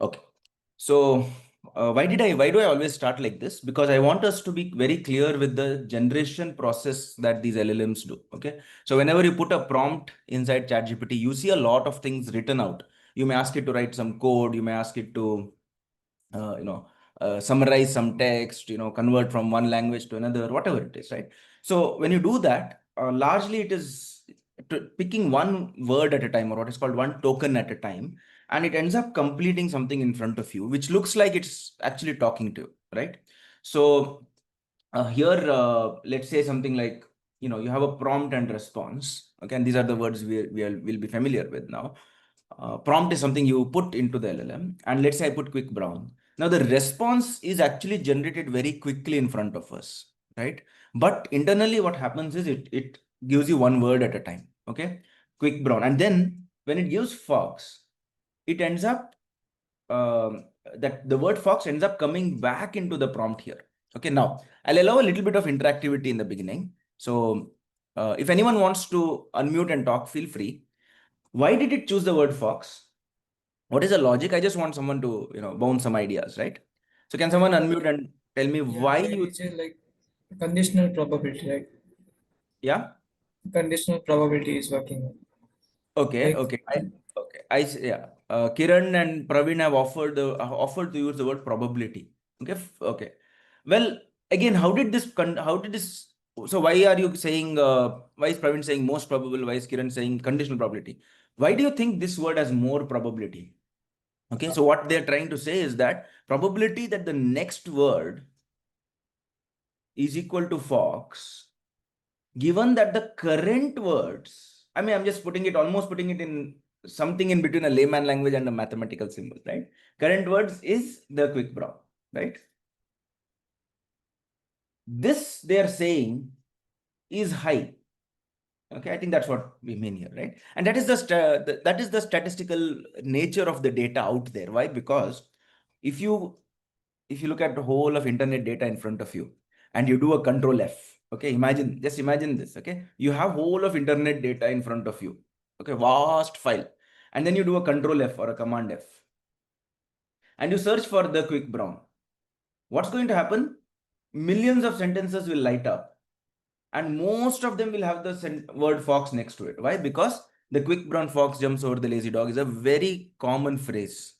Okay. So why do I always start like this? Because I want us to be very clear with the generation process that these LLMs do. Okay. So whenever you put a prompt inside ChatGPT, you see a lot of things written out. You may ask it to write some code. You may ask it to, summarize some text, convert from one language to another, whatever it is, right? So when you do that, largely it is picking one word at a time, or what is called one token at a time, and it ends up completing something in front of you, which looks like it's actually talking to you, right? So here, let's say something like, you have a prompt and response. Okay, and these are the words we'll be familiar with now. Prompt is something you put into the LLM, and let's say I put quick brown. Now the response is actually generated very quickly in front of us, right? But internally, what happens is it gives you one word at a time. Okay, quick brown, and then when it gives fox, it ends up that the word fox ends up coming back into the prompt here. Okay, now I'll allow a little bit of interactivity in the beginning. So if anyone wants to unmute and talk, feel free. Why did it choose the word fox? What is the logic? I just want someone to, bounce some ideas, right? So can someone unmute and tell me Yeah, why maybe you, it's a, like conditional probability, like yeah? conditional probability is working. Okay, Like okay. Yeah. Kiran and Praveen have offered to use the word probability. Okay, okay. Well, again, how did this? So why are you saying? Why is Praveen saying most probable? Why is Kiran saying conditional probability? Why do you think this word has more probability? Okay, so what they're trying to say is that probability that the next word is equal to fox, given that the current words, I mean, I'm just almost putting it in something in between a layman language and a mathematical symbol, right? Current words is the quick brown, right? This they are saying is high. Okay, I think that's what we mean here, right? And that is that is the statistical nature of the data out there. Why? Because if you look at the whole of internet data in front of you and you do a control F, okay, just imagine this, okay? You have whole of internet data in front of you, okay, vast file. And then you do a control F or a command F and you search for the quick brown. What's going to happen? Millions of sentences will light up and most of them will have the word fox next to it. Why? Because the quick brown fox jumps over the lazy dog is a very common phrase.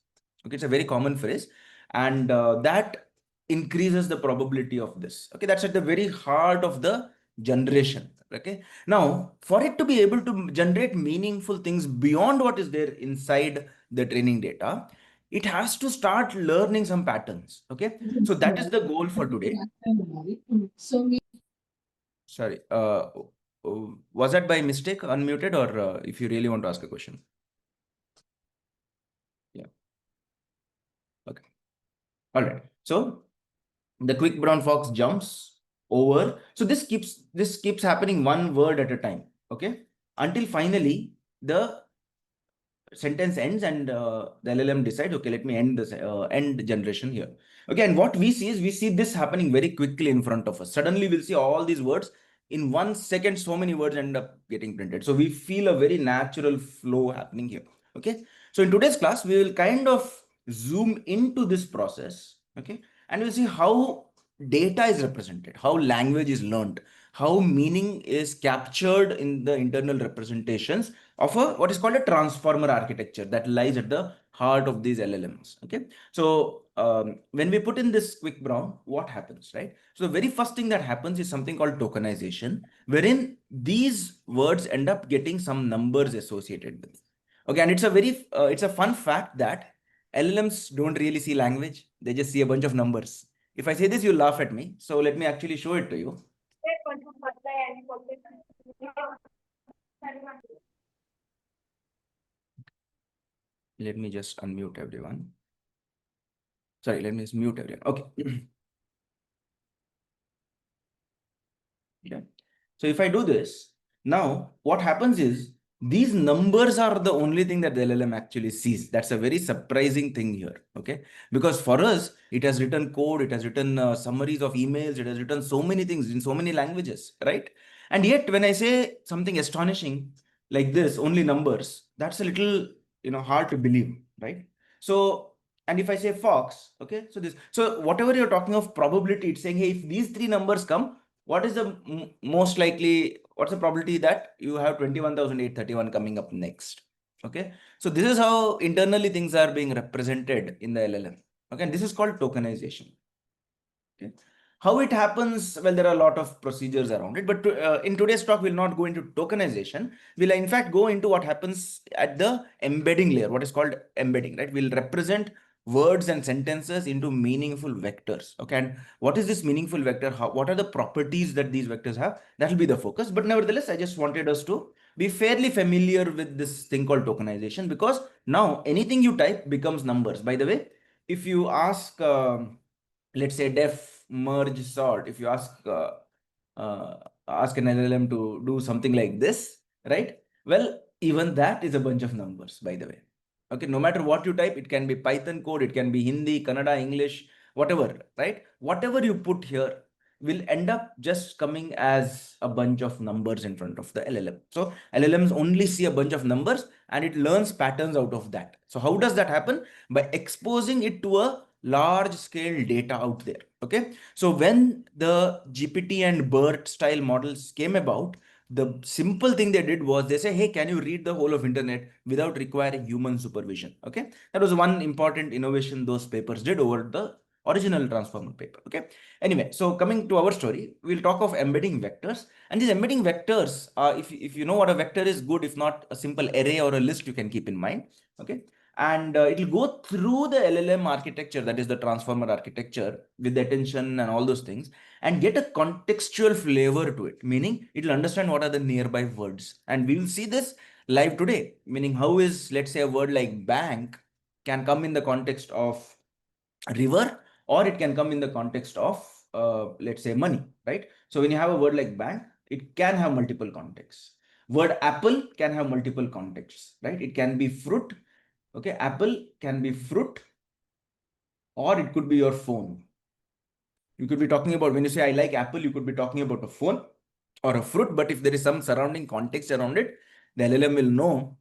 Okay, it's a very common phrase, and that increases the probability of this. Okay, that's at the very heart of the generation. Okay, now for it to be able to generate meaningful things beyond what is there inside the training data, it has to start learning some patterns. Okay, so that is the goal for today. Sorry, was that by mistake unmuted, or if you really want to ask a question? Yeah. Okay. All right. So the quick brown fox jumps over. So this keeps happening one word at a time. Okay. Until finally the sentence ends and the LLM decides, okay, let me end this end generation here. Okay, and what we see is we see this happening very quickly in front of us. Suddenly we'll see all these words in 1 second. So many words end up getting printed. So we feel a very natural flow happening here. Okay, so in today's class we will kind of zoom into this process. Okay, and we'll see how data is represented, how language is learned, how meaning is captured in the internal representations of a what is called a transformer architecture that lies at the heart of these LLMs. Okay, so when we put in this quick brown, what happens, right? So the very first thing that happens is something called tokenization, wherein these words end up getting some numbers associated with. Okay, and it's a fun fact that LLMs don't really see language; they just see a bunch of numbers. If I say this, you laugh at me. So let me actually show it to you. Let me just unmute everyone. Sorry, let me just mute everyone. Okay. Okay. So if I do this, now what happens is these numbers are the only thing that the LLM actually sees. That's a very surprising thing here. Okay. Because for us, it has written code, it has written summaries of emails, it has written so many things in so many languages, right? And yet when I say something astonishing like this, only numbers, that's a little, hard to believe, right? So And if I say fox, okay, so whatever you're talking of probability, it's saying, hey, if these three numbers come, what is the most likely, what's the probability that you have 21,831 coming up next? Okay, so this is how internally things are being represented in the LLM. Okay, and this is called tokenization. Okay. How it happens? Well, there are a lot of procedures around it, but in today's talk, we'll not go into tokenization. We'll in fact go into what happens at the embedding layer, what is called embedding, right? We'll represent words and sentences into meaningful vectors. Okay, and what is this meaningful vector? What are the properties that these vectors have? That will be the focus. But nevertheless, I just wanted us to be fairly familiar with this thing called tokenization, because now anything you type becomes numbers. By the way, if you ask, let's say def merge sort, if you ask an LLM to do something like this, right? Well, even that is a bunch of numbers, by the way. Okay, no matter what you type, it can be Python code, it can be Hindi, Kannada, English, whatever, right? Whatever you put here will end up just coming as a bunch of numbers in front of the LLM. So LLMs only see a bunch of numbers and it learns patterns out of that. So how does that happen? By exposing it to a large scale data out there. Okay, so when the GPT and BERT style models came about, the simple thing they did was they say, hey, can you read the whole of internet without requiring human supervision? Okay, that was one important innovation those papers did over the original transformer paper. Okay, anyway, so coming to our story, we'll talk of embedding vectors. And these embedding vectors, if you know what a vector is, good. If not, a simple array or a list you can keep in mind. Okay, and it will go through the LLM architecture, that is the transformer architecture, with the attention and all those things, and get a contextual flavor to it, meaning it will understand what are the nearby words. And we will see this live today, meaning how is, let's say, a word like bank can come in the context of river, or it can come in the context of, let's say, money, right? So when you have a word like bank, it can have multiple contexts. Word apple can have multiple contexts, right? It can be fruit. Okay, apple can be fruit, or it could be your phone. You could be talking about, when you say I like apple, you could be talking about a phone or a fruit. But if there is some surrounding context around it, the LLM will know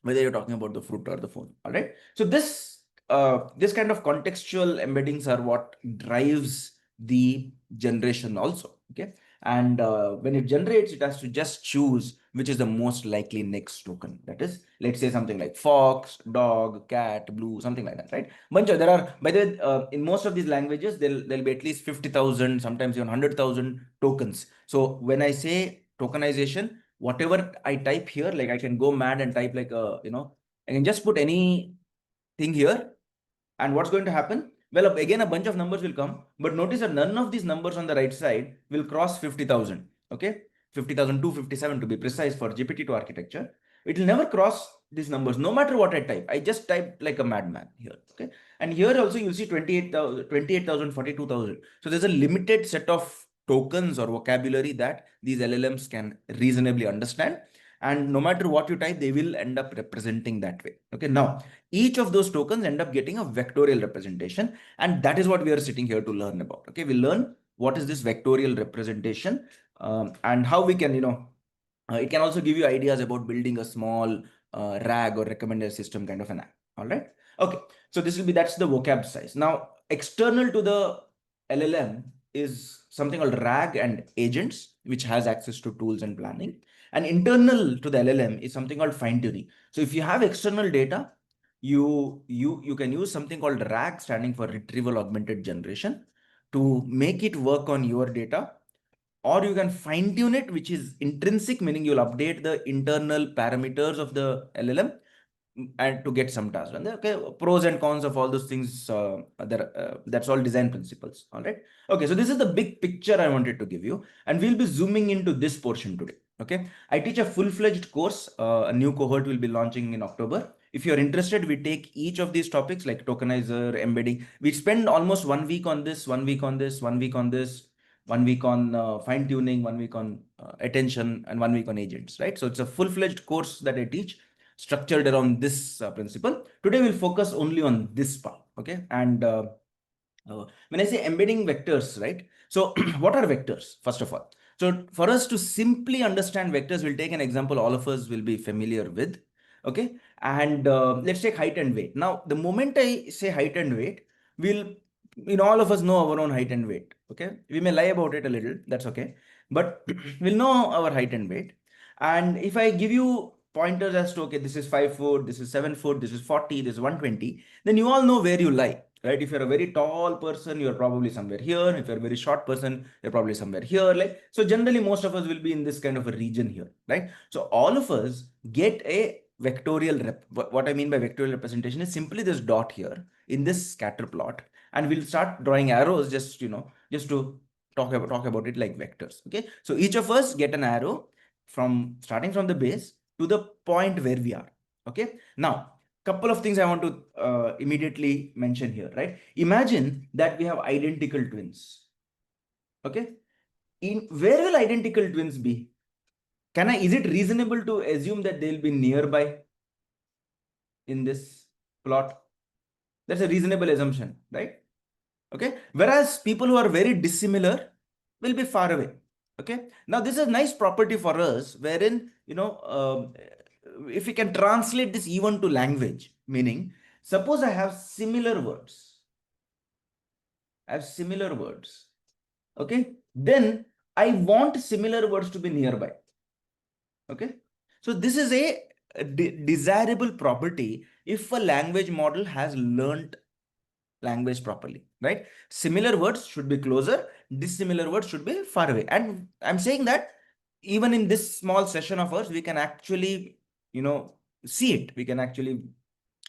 whether you're talking about the fruit or the phone. All right. So this kind of contextual embeddings are what drives the generation also. Okay. And when it generates, it has to just choose which is the most likely next token. That is, let's say something like fox, dog, cat, blue, something like that, right? Bunch of, there are, by the way, in most of these languages, there'll be at least 50,000, sometimes even 100,000 tokens. So when I say tokenization, whatever I type here, like I can go mad and type like I can just put anything here. And what's going to happen? Well, again, a bunch of numbers will come, but notice that none of these numbers on the right side will cross 50,000. Okay, 50,257 to be precise for GPT-2 architecture. It will never cross these numbers, no matter what I type. I just type like a madman here. Okay, and here also you'll see 28,000, 28,000, 42,000. So there's a limited set of tokens or vocabulary that these LLMs can reasonably understand. And no matter what you type, they will end up representing that way. Okay, now each of those tokens end up getting a vectorial representation, and that is what we are sitting here to learn about. Okay, we learn what is this vectorial representation, and how we can, it can also give you ideas about building a small RAG or recommender system kind of an app. All right. Okay. So that's the vocab size. Now, external to the LLM is something called RAG and agents, which has access to tools and planning. And internal to the LLM is something called fine tuning. So if you have external data, you can use something called RAG, standing for retrieval augmented generation, to make it work on your data. Or you can fine tune it, which is intrinsic, meaning you'll update the internal parameters of the LLM and to get some tasks. And okay, pros and cons of all those things, that's all design principles. All right. Okay, so this is the big picture I wanted to give you, and we'll be zooming into this portion today. Okay, I teach a full-fledged course. A new cohort will be launching in October. If you're interested, we take each of these topics like tokenizer, embedding. We spend almost 1 week on this, 1 week on this, 1 week on this, 1 week on fine tuning, 1 week on attention, and 1 week on agents, right? So it's a full-fledged course that I teach, structured around this principle. Today we'll focus only on this part. Okay, and when I say embedding vectors, right? So what are vectors, first of all? So for us to simply understand vectors, we'll take an example all of us will be familiar with. Okay, And let's take height and weight. Now, the moment I say height and weight, we'll, all of us know our own height and weight. Okay, we may lie about it a little, that's okay, but we'll know our height and weight. And if I give you pointers as to, okay, this is 5 foot, this is 7 foot, this is 40, this is 120, then you all know where you lie, right? If you're a very tall person, you're probably somewhere here. If you're a very short person, you're probably somewhere here. Like, so generally most of us will be in this kind of a region here, right? So all of us get a vectorial rep. What I mean by vectorial representation is simply this dot here in this scatter plot, and we'll start drawing arrows just, just to talk about it like vectors. Okay, so each of us get an arrow from starting from the base to the point where we are. Okay, now couple of things I want to immediately mention here, right? Imagine that we have identical twins. Okay, in where will identical twins be? Is it reasonable to assume that they'll be nearby in this plot? That's a reasonable assumption, right? Okay, whereas people who are very dissimilar will be far away. Okay, now this is a nice property for us, wherein, if we can translate this even to language, meaning suppose I have similar words, okay, then I want similar words to be nearby. Okay, so this is a desirable property if a language model has learned language properly, right? Similar words should be closer, dissimilar words should be far away. And I'm saying that even in this small session of ours, we can actually, see it. We can actually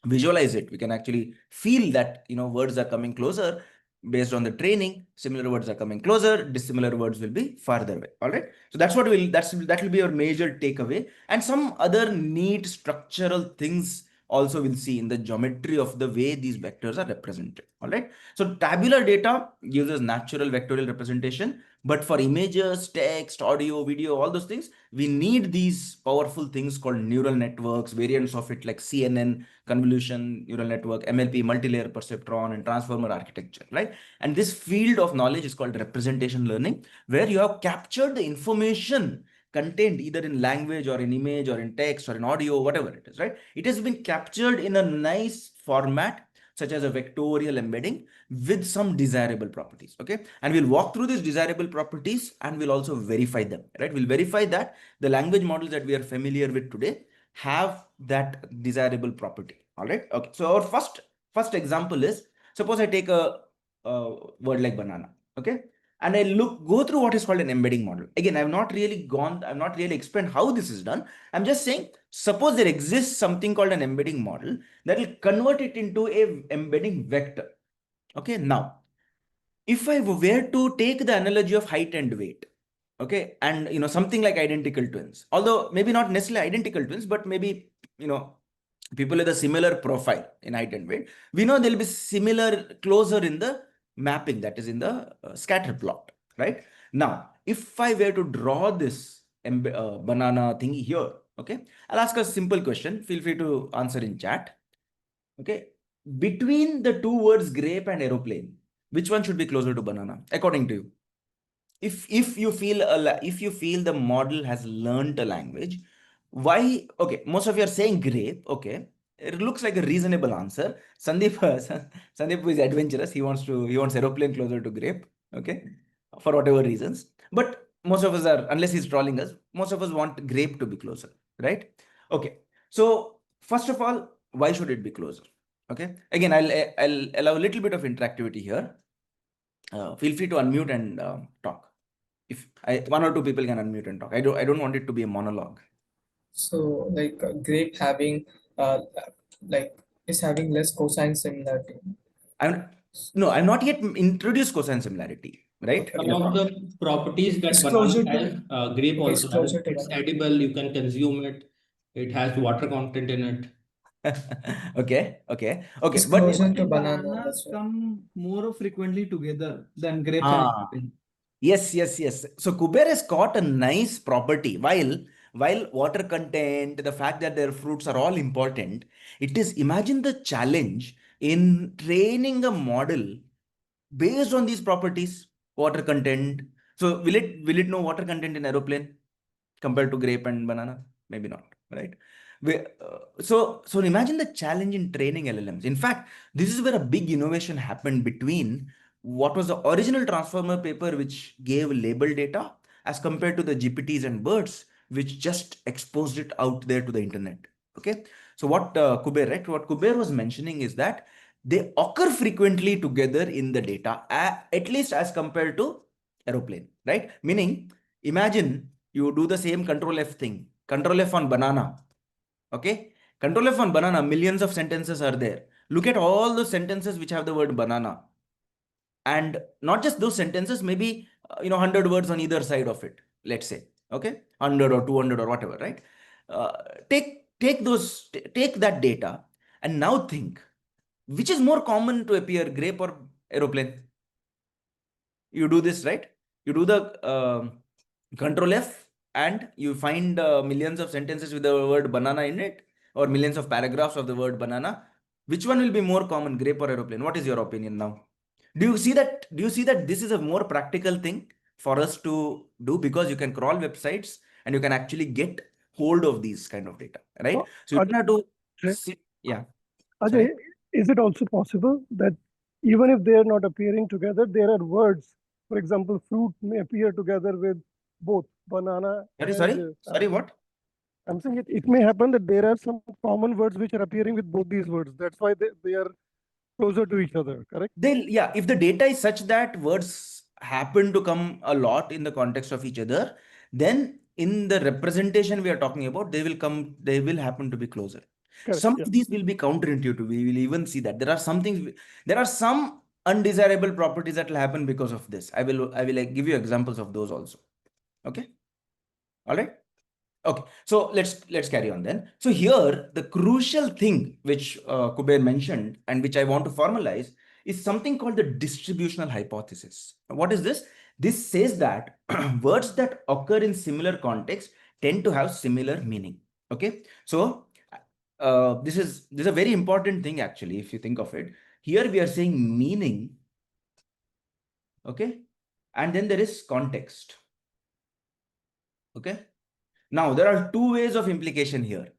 visualize it. We can actually feel that, words are coming closer based on the training. Similar words are coming closer, dissimilar words will be farther away. All right. So that will be your major takeaway. And some other neat structural things also we'll see in the geometry of the way these vectors are represented. All right. So tabular data gives us natural vectorial representation, but for images, text, audio, video, all those things, we need these powerful things called neural networks, variants of it like CNN, convolution neural network, MLP, multi-layer perceptron, and transformer architecture, right? And this field of knowledge is called representation learning, where you have captured the information contained either in language or in image or in text or in audio, whatever it is, right? It has been captured in a nice format, such as a vectorial embedding with some desirable properties. Okay, and we'll walk through these desirable properties and we'll also verify them, right? We'll verify that the language models that we are familiar with today have that desirable property. All right. Okay, so our first example is, suppose I take a word like banana. Okay, and I go through what is called an embedding model. Again, I've not really explained how this is done. I'm just saying, suppose there exists something called an embedding model that will convert it into a embedding vector. Okay, now if I were to take the analogy of height and weight, okay, and something like identical twins, although maybe not necessarily identical twins, but maybe people with a similar profile in height and weight, we know they'll be similar, closer in the mapping, that is in the scatter plot, right? Now, if I were to draw this banana thingy here, okay, I'll ask a simple question. Feel free to answer in chat. Okay, between the two words grape and aeroplane, which one should be closer to banana, according to you? If you feel the model has learned a language, why? Okay, most of you are saying grape. Okay, it looks like a reasonable answer. Sandeep, Sandeep is adventurous. He wants aeroplane closer to grape. Okay, for whatever reasons. But most of us are, unless he's trolling us, most of us want grape to be closer, right? Okay. So first of all, why should it be closer? Okay. Again, I'll allow a little bit of interactivity here. Feel free to unmute and talk. If one or two people can unmute and talk. I don't want it to be a monologue. So like grape having uh like is having less cosine similarity. I'm no, I'm not yet introduced cosine similarity, right? Okay, In okay. a One of the properties that It's banana closer has, to grape okay, it's also has. closer to It's banana. edible, you can consume it. It has water content in it. okay. It's But closer to banana, Bananas that's why. come more frequently together than grapes and ah, aeroplane. yes. So Kuber has got a nice property. While water content, the fact that their fruits are all important, it is, imagine the challenge in training a model based on these properties, water content. So will it know water content in aeroplane compared to grape and banana? Maybe not, right? So imagine the challenge in training LLMs. In fact, this is where a big innovation happened between what was the original transformer paper, which gave label data, as compared to the GPTs and BERTs, which just exposed it out there to the internet. Okay. So what What Kuber was mentioning is that they occur frequently together in the data, at least as compared to aeroplane, right? Meaning, imagine you do the same control F thing, control F on banana. Okay. Control F on banana, millions of sentences are there. Look at all the sentences which have the word banana. And not just those sentences, maybe 100 words on either side of it, let's say. Okay. 100 or 200 or whatever, right? Uh, take that data and now think, which is more common to appear, grape or aeroplane? You do this, right? You do the control F and you find millions of sentences with the word banana in it, or millions of paragraphs of the word banana. Which one will be more common, grape or aeroplane? What is your opinion now? Do you see that this is a more practical thing for us to do, because you can crawl websites and you can actually get hold of these kind of data, right? So, So you don't have to Ajay, sit. Yeah. Ajay, Sorry. is it also possible that even if they are not appearing together, there are words, for example, fruit may appear together with both banana Sorry. and Sorry. What? I'm saying it may happen that there are some common words which are appearing with both these words. That's why they are closer to each other, correct? Yeah, if the data is such that words happen to come a lot in the context of each other, then in the representation we are talking about, they will happen to be closer. Correct. Some Yeah. of these will be counterintuitive. We will even see that there are there are some undesirable properties that will happen because of this. I will like, give you examples of those also. Okay. All right. Okay, so let's carry on then. So here, the crucial thing which Kuber mentioned and which I want to formalize is something called the distributional hypothesis. What is this? This says that words that occur in similar contexts tend to have similar meaning. Okay, so this is a very important thing actually. If you think of it, here we are saying meaning. Okay, and then there is context. Okay. Now, there are two ways of implication here.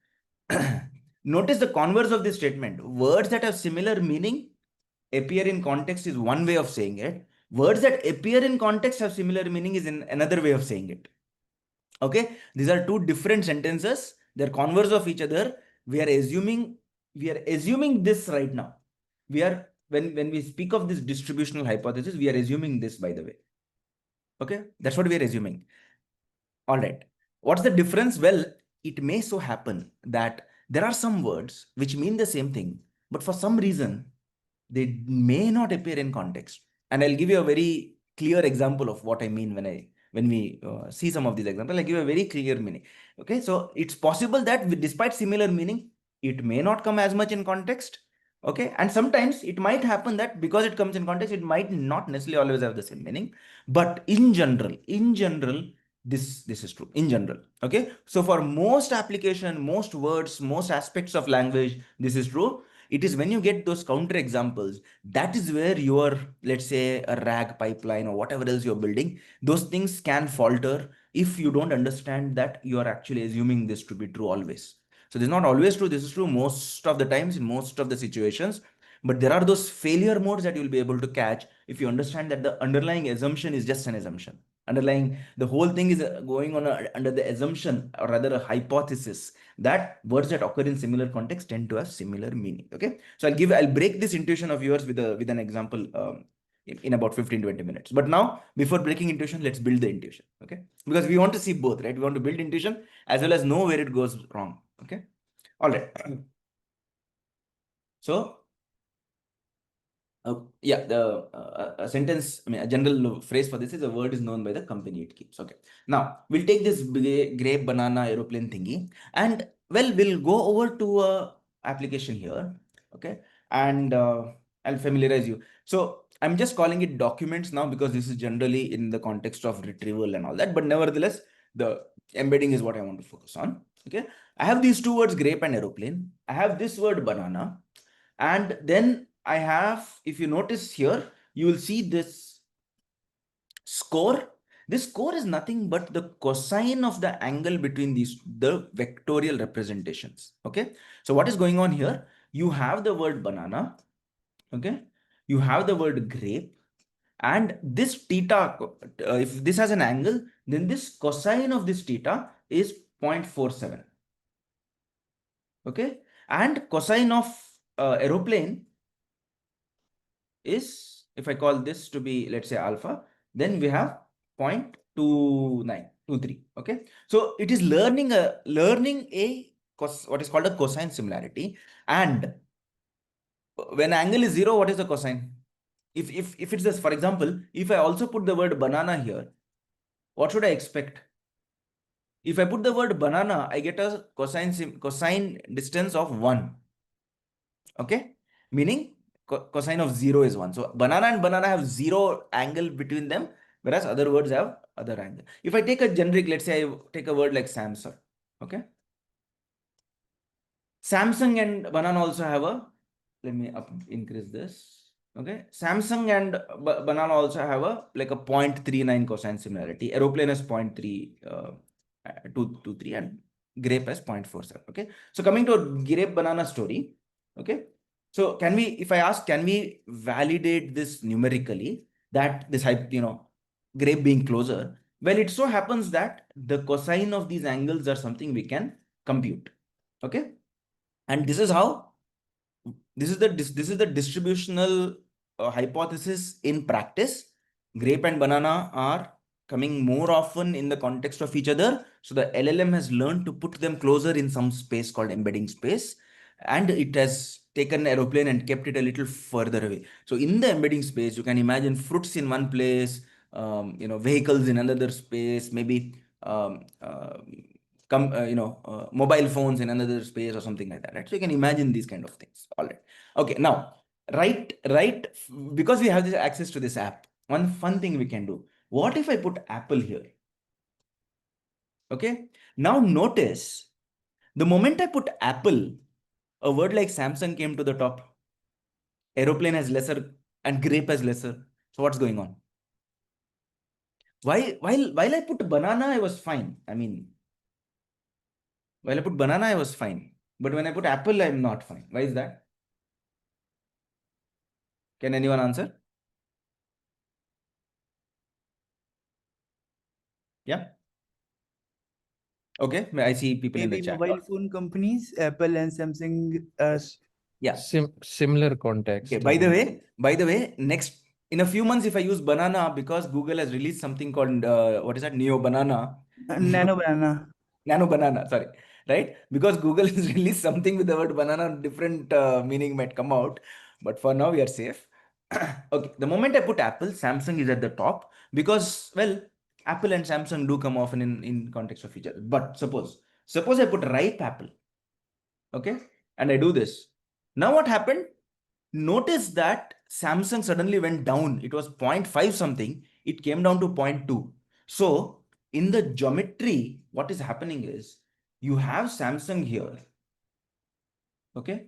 Notice the converse of this statement. Words that have similar meaning appear in context is one way of saying it. Words that appear in context have similar meaning is in another way of saying it. Okay, these are two different sentences. They're converse of each other. We are assuming this right now. When we speak of this distributional hypothesis, we are assuming this, by the way. Okay, that's what we are assuming. All right. What's the difference? Well, it may so happen that there are some words which mean the same thing, but for some reason, they may not appear in context. And I'll give you a very clear example of what I mean when we see some of these examples. I'll give a very clear meaning. Okay, so it's possible that despite similar meaning, it may not come as much in context. Okay, and sometimes it might happen that because it comes in context, it might not necessarily always have the same meaning. But in general, this is true in general. Okay, so for most application, most words, most aspects of language, this is true. It is when you get those counter examples, that is where your, let's say, a RAG pipeline or whatever else you're building, those things can falter if you don't understand that you are actually assuming this to be true always. So this is not always true. This is true most of the times in most of the situations. But there are those failure modes that you'll be able to catch if you understand that the underlying assumption is just an assumption. Underlying the whole thing is going on under the assumption, or rather a hypothesis, that words that occur in similar context tend to have similar meaning. Okay, so I'll break this intuition of yours with an example in about 15-20 minutes. But now, before breaking intuition, let's build the intuition. Okay, because we want to see both, right? We want to build intuition as well as know where it goes wrong. Okay, all right. So yeah, a sentence, I mean, a general phrase for this is: a word is known by the company it keeps. Okay. Now, we'll take this grape, banana, aeroplane thingy, and well, we'll go over to a application here. Okay. And I'll familiarize you. So I'm just calling it documents now because this is generally in the context of retrieval and all that. But nevertheless, the embedding is what I want to focus on. Okay. I have these two words, grape and aeroplane. I have this word banana. And then I have, if you notice here, you will see this score. This score is nothing but the cosine of the angle between the vectorial representations. Okay. So what is going on here? You have the word banana. Okay. You have the word grape, and this theta, if this has an angle, then this cosine of this theta is 0.47. Okay. And cosine of aeroplane is, if I call this to be, let's say alpha, then we have 0.2923. Okay. So it is learning a what is called a cosine similarity. And when angle is 0, what is the cosine? If it's this, for example, if I also put the word banana here, what should I expect? If I put the word banana, I get a cosine distance of 1. Okay. Meaning cosine of 0 is 1. So banana and banana have 0 angle between them, whereas other words have other angle. If I take a generic, let's say I take a word like Samsung. Okay. Samsung and banana also have a, let me increase this. Okay. Samsung and banana also have a like a 0.39 cosine similarity. Aeroplane has 0.223 and grape has 0.47. Okay. So coming to a grape banana story. Okay. So can we, if I ask, can we validate this numerically, that this grape being closer? Well, it so happens that the cosine of these angles are something we can compute. Okay. And this is how, this is the distributional hypothesis in practice. Grape and banana are coming more often in the context of each other. So the LLM has learned to put them closer in some space called embedding space, and it has taken aeroplane and kept it a little further away. So in the embedding space, you can imagine fruits in one place, vehicles in another space, maybe mobile phones in another space or something like that, right? So you can imagine these kind of things. All right. Okay. Now, right, because we have this access to this app, one fun thing we can do. What if I put Apple here? Okay. Now notice the moment I put Apple, a word like Samsung came to the top. Aeroplane has lesser and grape has lesser. So what's going on? While I put banana, I was fine. I mean, while I put banana, I was fine. But when I put apple, I'm not fine. Why is that? Can anyone answer? Yeah. Okay. I see people in the Maybe chat. mobile phone companies, Apple and Samsung are Yeah. Similar context. Okay. By the way, next in a few months, if I use banana, because Google has released something called what is that? Neo Banana. nano banana. Nano banana, sorry, right? Because Google has released something with the word banana, different meaning might come out. But for now, we are safe. Okay, the moment I put Apple, Samsung is at the top because, well, Apple and Samsung do come often in context of each other. But suppose I put ripe apple, okay, and I do this. Now what happened? Notice that Samsung suddenly went down. It was 0.5 something. It came down to 0.2. So in the geometry, what is happening is you have Samsung here. Okay.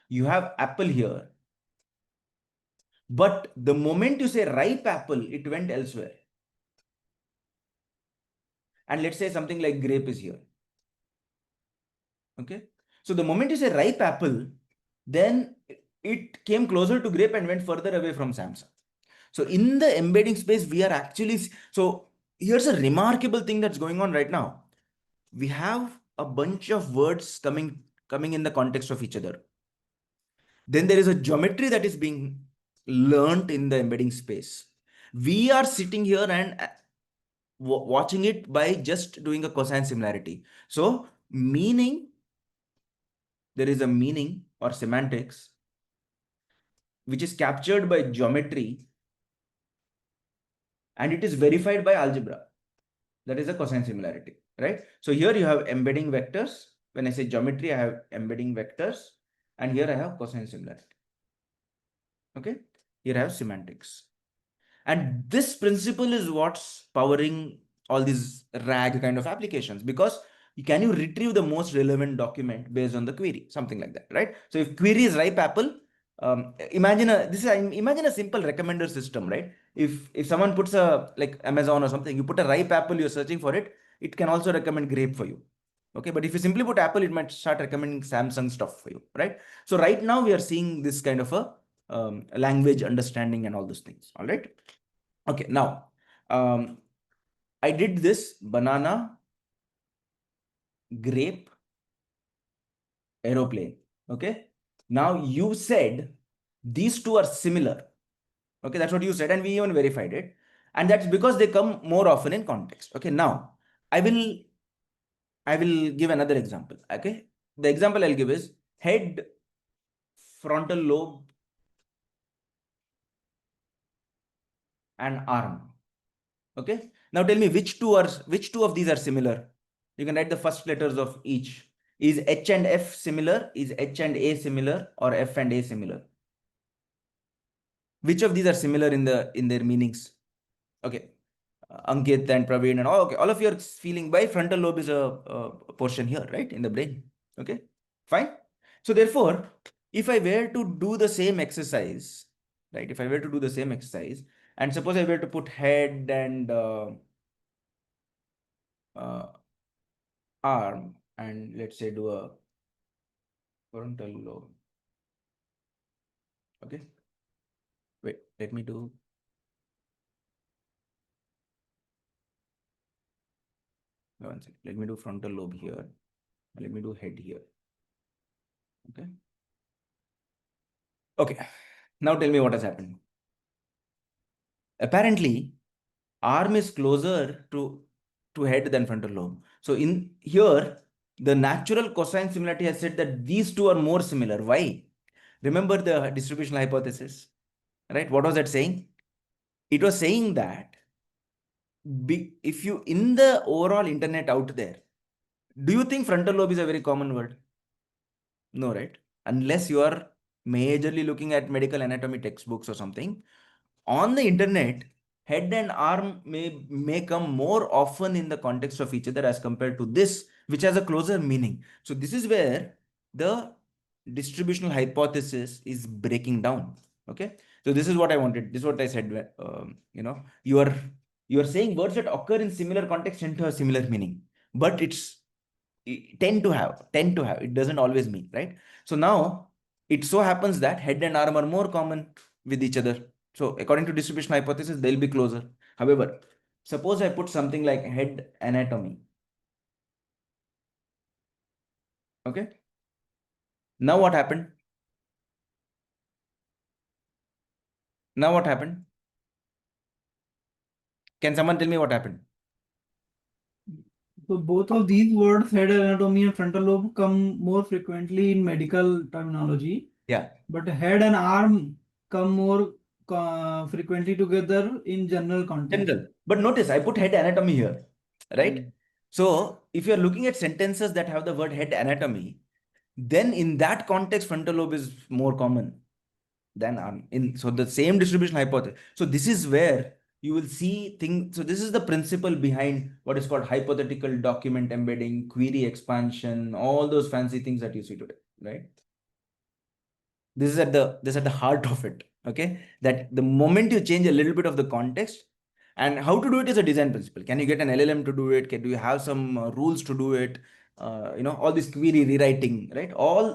You have Apple here. But the moment you say ripe apple, it went elsewhere. And let's say something like grape is here. Okay. So the moment you say ripe apple, then it came closer to grape and went further away from Samsung. So in the embedding space, we are actually, so here's a remarkable thing that's going on right now. We have a bunch of words coming in the context of each other. Then there is a geometry that is being learned in the embedding space. We are sitting here and watching it by just doing a cosine similarity. So meaning, there is a meaning or semantics which is captured by geometry, and it is verified by algebra. That is a cosine similarity, right? So here you have embedding vectors. When I say geometry, I have embedding vectors, and here I have cosine similarity. Okay, here I have semantics. And this principle is what's powering all these RAG kind of applications, because can you retrieve the most relevant document based on the query, something like that, right? So if query is ripe apple, imagine a simple recommender system, right? If someone puts like Amazon or something, you put a ripe apple, you're searching for it, it can also recommend grape for you. Okay, but if you simply put apple, it might start recommending Samsung stuff for you, right? So right now we are seeing this kind of a language understanding and all those things. All right. Okay, now I did this banana, grape, aeroplane. Okay. Now you said these two are similar. Okay, that's what you said, and we even verified it. And that's because they come more often in context. Okay, now I will give another example. Okay, the example I'll give is head, frontal lobe, and arm. Okay, now tell me which two of these are similar. You can write the first letters of each. Is H and F similar? Is H and A similar? Or F and A similar? Which of these are similar in their meanings? Okay, Ankit and Praveen and all. Okay, all of you are feeling by frontal lobe is a portion here, right, in the brain. Okay, fine. So therefore, if I were to do the same exercise, right? If I were to do the same exercise, and suppose I were to put head and arm, and let's say do a frontal lobe. Okay. Wait, let me do. One second. Let me do frontal lobe here. Let me do head here. Okay. Okay. Now tell me what has happened. Apparently, arm is closer to head than frontal lobe. So in here, the natural cosine similarity has said that these two are more similar. Why? Remember the distributional hypothesis, right? What was that saying? It was saying that if you, in the overall internet out there, do you think frontal lobe is a very common word? No, right? Unless you are majorly looking at medical anatomy textbooks or something. On the internet, head and arm may come more often in the context of each other as compared to this, which has a closer meaning. So this is where the distributional hypothesis is breaking down. Okay, so this is what I wanted. This is what I said. You are saying words that occur in similar context tend to have similar meaning, but tend to have. It doesn't always mean, right? So now it so happens that head and arm are more common with each other. So according to distribution hypothesis, they'll be closer. However, suppose I put something like head anatomy. Okay. Now what happened? Now what happened? Can someone tell me what happened? So both of these words, head anatomy and frontal lobe, come more frequently in medical terminology. Yeah. But head and arm come more frequently together in general context. General. But notice I put head anatomy here, right? So if you're looking at sentences that have the word head anatomy, then in that context, frontal lobe is more common than arm. So the same distribution hypothesis. So this is where you will see things. So this is the principle behind what is called hypothetical document embedding, query expansion, all those fancy things that you see today, right? This is at the heart of it. Okay, that the moment you change a little bit of the context, and how to do it is a design principle. Can you get an LLM to do it? Do you have some rules to do it? All this query rewriting, right?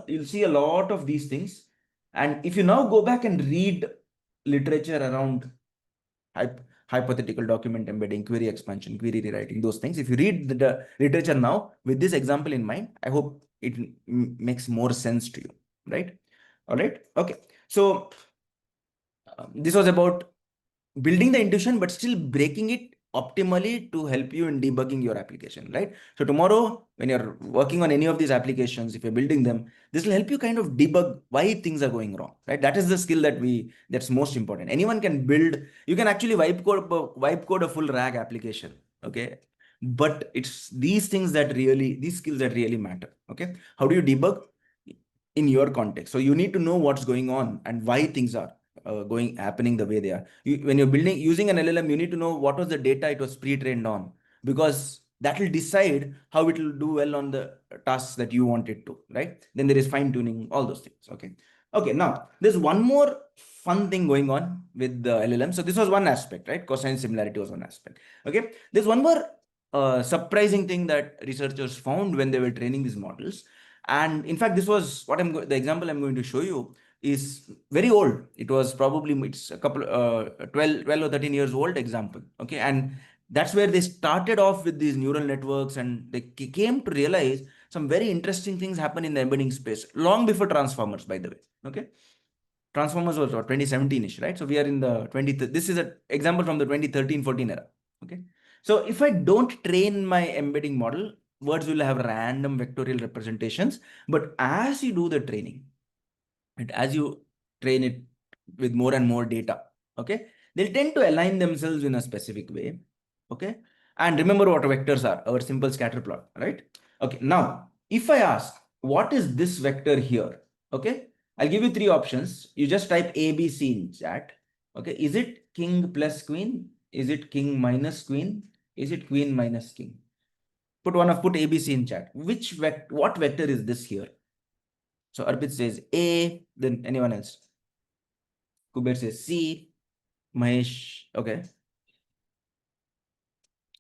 You'll see a lot of these things. And if you now go back and read literature around hypothetical document embedding, query expansion, query rewriting, those things, if you read the literature now with this example in mind, I hope it makes more sense to you, right? All right. Okay. So this was about building the intuition, but still breaking it optimally to help you in debugging your application, right? So tomorrow, when you're working on any of these applications, if you're building them, this will help you kind of debug why things are going wrong, right? That is the skill that's most important. Anyone can build, you can actually wipe code a full RAG application, okay? But it's these skills that really matter, okay? How do you debug? In your context. So you need to know what's going on and why things are happening the way they are. When you're using an LLM, you need to know what was the data it was pre-trained on, because that will decide how it will do well on the tasks that you want it to, right? Then there is fine tuning, all those things. Okay. Okay, now there's one more fun thing going on with the LLM. So this was one aspect, right? Cosine similarity was one aspect. Okay, there's one more surprising thing that researchers found when they were training these models. And in fact, this was what the example I'm going to show you is very old. It was probably, it's a couple 12 or 13 years old example. Okay, and that's where they started off with these neural networks, and they came to realize some very interesting things happen in the embedding space long before transformers, by the way. Okay, transformers was what, 2017ish, right? So we are in the 20, this is an example from the 2013-14 era. Okay, so if I don't train my embedding model, words will have random vectorial representations. But as you do the training, and as you train it with more and more data, okay, they'll tend to align themselves in a specific way. Okay, and remember what vectors are, our simple scatter plot, right? Okay, now if I ask what is this vector here, okay, I'll give you three options. You just type ABC in chat. Okay, is it king plus queen? Is it king minus queen? Is it queen minus king? Put ABC in chat. What vector is this here? So Arpit says A, then anyone else? Kuber says C, Mahesh, okay.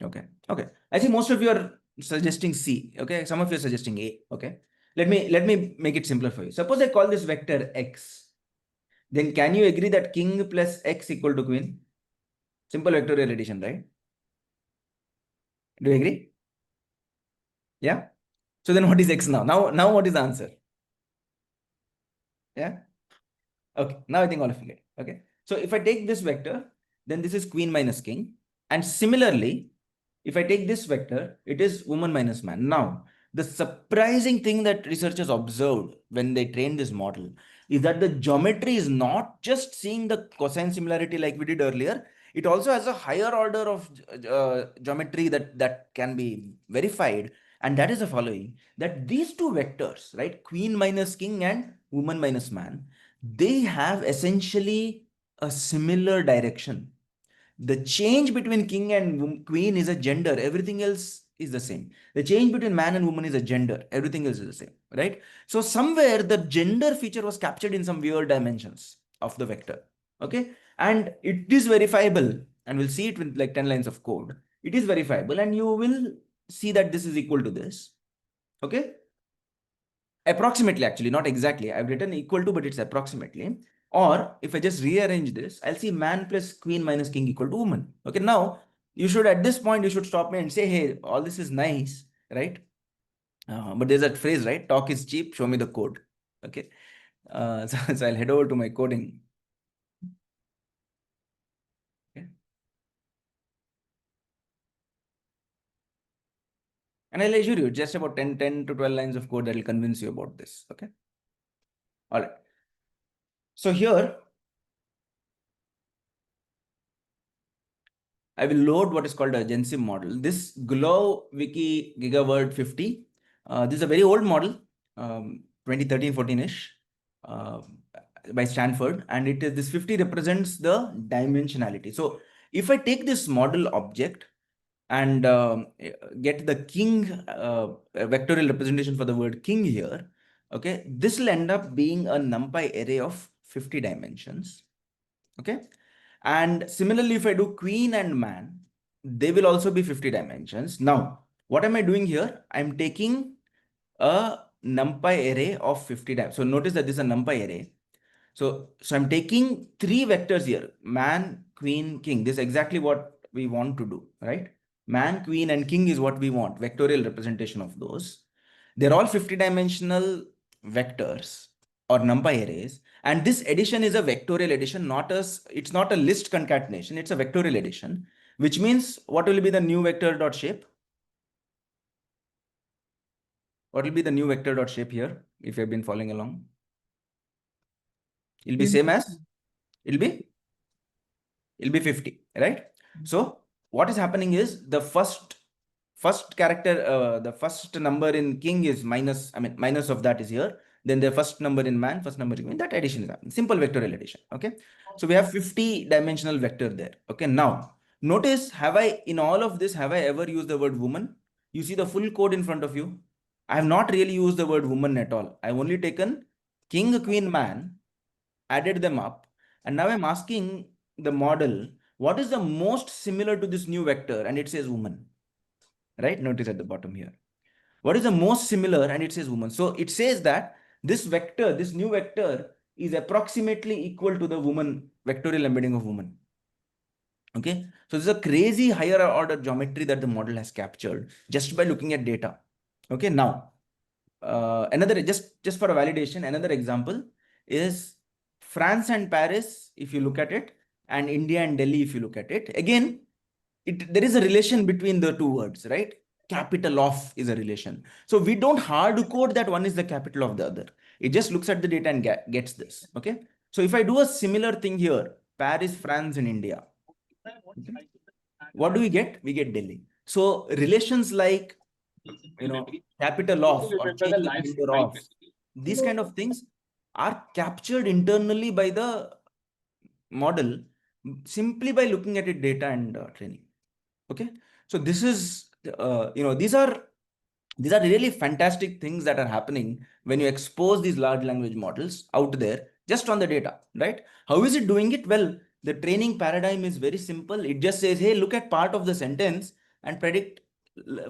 Okay. I see most of you are suggesting C. Okay. Some of you are suggesting A. Okay. Let me make it simpler for you. Suppose I call this vector X. Then can you agree that king plus X equal to queen? Simple vectorial addition, right? Do you agree? Yeah. So then what is X now? Now what is the answer? Yeah. Okay. Now I think all of you get it. Okay. So if I take this vector, then this is queen minus king. And similarly, if I take this vector, it is woman minus man. Now, the surprising thing that researchers observed when they trained this model is that the geometry is not just seeing the cosine similarity like we did earlier. It also has a higher order of geometry that can be verified. And that is the following, that these two vectors, right, queen minus king and woman minus man, they have essentially a similar direction. The change between king and queen is a gender. Everything else is the same. The change between man and woman is a gender. Everything else is the same, right? So somewhere the gender feature was captured in some weird dimensions of the vector. Okay. And it is verifiable. And we'll see it with like 10 lines of code. It is verifiable. And you will see that this is equal to this. Okay. Approximately, actually, not exactly. I've written equal to, but it's approximately. Or if I just rearrange this, I'll see man plus queen minus king equal to woman. Okay, now you should, at this point, you should stop me and say, hey, all this is nice, right? But there's that phrase, right? Talk is cheap, show me the code. Okay. So I'll head over to my coding. Okay. And I'll assure you, just about 10 to 12 lines of code that will convince you about this. Okay. All right. So here, I will load what is called a GenSim model. This GloWiki GigaWord 50. This is a very old model, 2013-14-ish, by Stanford. And it is, this 50 represents the dimensionality. So if I take this model object and get the king vectorial representation for the word king here, okay, this will end up being a NumPy array of 50 dimensions. Okay. And similarly, if I do queen and man, they will also be 50 dimensions. Now, what am I doing here? I'm taking a NumPy array of 50 dimensions. So notice that this is a NumPy array. So I'm taking three vectors here, man, queen, king. This is exactly what we want to do, right? Man, queen, and king is what we want, vectorial representation of those. They're all 50 dimensional vectors or NumPy arrays. And this addition is a vectorial addition, it's not a list concatenation, it's a vectorial addition, which means what will be the new vector dot shape? What will be the new vector dot shape here, if you've been following along? It'll be same as, it'll be 50, right? So what is happening is the first character, the first number in king is minus of that is here. Then the first number in man, first number in queen, that addition is happening. Simple vectorial addition. Okay. So we have 50 dimensional vector there. Okay. Now notice, in all of this, have I ever used the word woman? You see the full code in front of you. I have not really used the word woman at all. I've only taken king, queen, man, added them up, and now I'm asking the model, what is the most similar to this new vector? And it says woman, right? Notice at the bottom here. What is the most similar? And it says woman. So it says that this vector, this new vector, is approximately equal to the woman, vectorial embedding of woman. Okay, so this is a crazy higher order geometry that the model has captured just by looking at data. Okay, now another just for a validation, another example is France and Paris, if you look at it, and India and Delhi, if you look at it. Again, there is a relation between the two words, right? Capital of is a relation. So we don't hard code that one is the capital of the other. It just looks at the data and gets this. Okay. So if I do a similar thing here, Paris, France, and India, okay, what do we get? We get Delhi. So relations like, capital of or change the gender of, these kind of things are captured internally by the model simply by looking at it data and training. Okay, so this is these are really fantastic things that are happening when you expose these large language models out there just on the data, right? How is it doing it? Well, the training paradigm is very simple. It just says, hey, look at part of the sentence and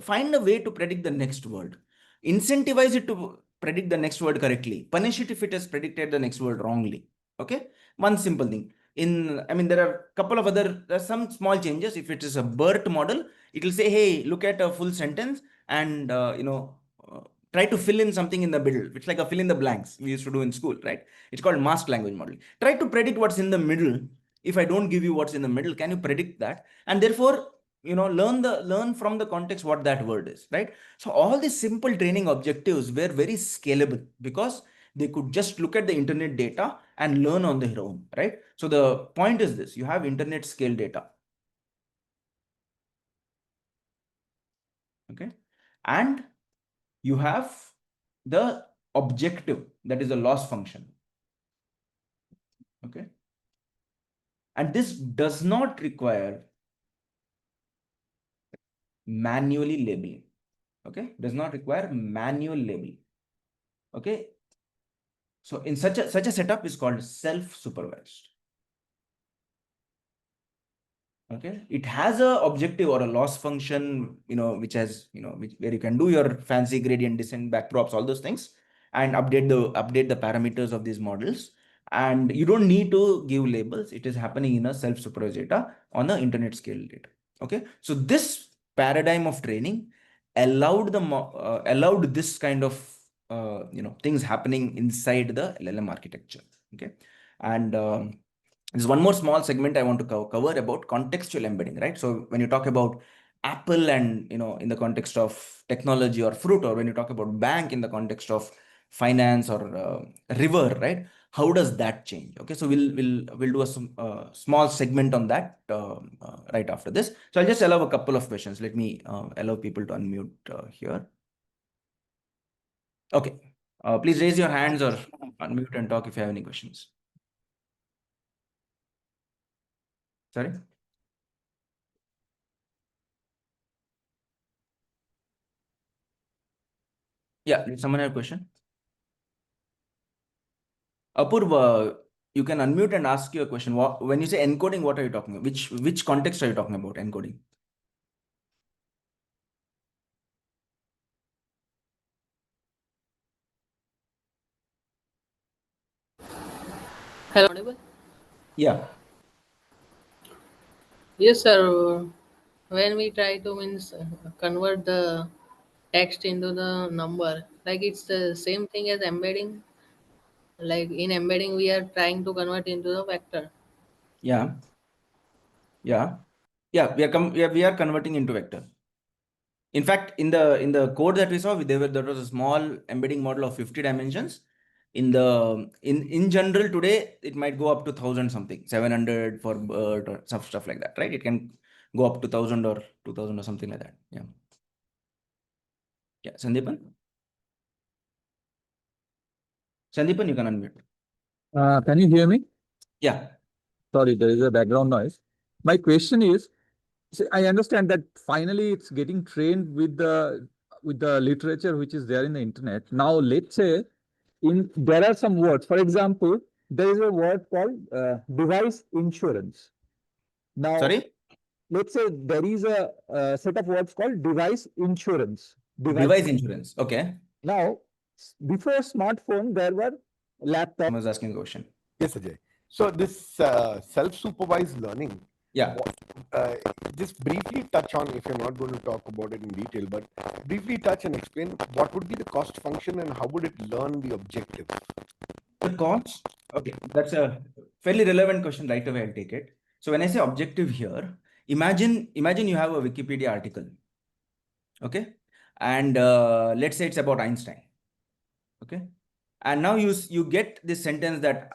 find a way to predict the next word. Incentivize it to predict the next word correctly. Punish it if it has predicted the next word wrongly. Okay, one simple thing. There are a couple of there's some small changes. If it is a BERT model, it will say, hey, look at a full sentence and, try to fill in something in the middle. It's like a fill in the blanks we used to do in school, right? It's called masked language modeling. Try to predict what's in the middle. If I don't give you what's in the middle, can you predict that? And therefore, learn from the context what that word is, right? So all these simple training objectives were very scalable because they could just look at the internet data and learn on their own, right? So the point is this: you have internet scale data, okay, and you have the objective, that is the loss function, okay, and this does not require manually labeling, okay, does not require manual labeling, okay. So in such a setup is called self-supervised. Okay, it has a objective or a loss function, which has, where you can do your fancy gradient descent, backprops, all those things, and update the parameters of these models. And you don't need to give labels. It is happening in a self-supervised data on the internet scale data. Okay, so this paradigm of training allowed this kind of things happening inside the LLM architecture. Okay, and there's one more small segment I want to cover about contextual embedding, right? So when you talk about Apple and, in the context of technology, or fruit, or when you talk about bank in the context of finance, or river, right? How does that change? Okay, so we'll do a small segment on that right after this. So I'll just allow a couple of questions. Let me allow people to unmute here. Okay, please raise your hands or unmute and talk if you have any questions. Sorry. Yeah, did someone have a question? Apurva, you can unmute and ask your question. When you say encoding, what are you talking about? Which context are you talking about encoding? Hello, audible? Yeah. Yes, sir. When we try to convert the text into the number, like it's the same thing as embedding. Like in embedding, we are trying to convert into the vector. Yeah. Yeah. Yeah. We are converting into vector. In fact, in the code that we saw, there was a small embedding model of 50 dimensions. In general today, it might go up to 1,000 something, 700 for BERT or stuff like that, right? It can go up to 1,000 or 2,000 or something like that. Yeah. Yeah. Sandeepan, you can unmute. Can you hear me? Yeah. Sorry, there is a background noise. My question is, I understand that finally it's getting trained with the literature which is there in the internet. Now, let's say there are some words. For example, there is a word called device insurance. Now, Sorry? let's say there is a set of words called device insurance. Device insurance. Okay. Now, before smartphone, there were laptops. I was asking a question. Yes, Ajay. So this self-supervised learning, Yeah. just briefly touch on, if you're not going to talk about it in detail, but briefly touch and explain what would be the cost function and how would it learn the objective? The cost, okay, that's a fairly relevant question. Right away, I'll take it. So when I say objective here, imagine you have a Wikipedia article, okay, and let's say it's about Einstein, okay, and now you get this sentence that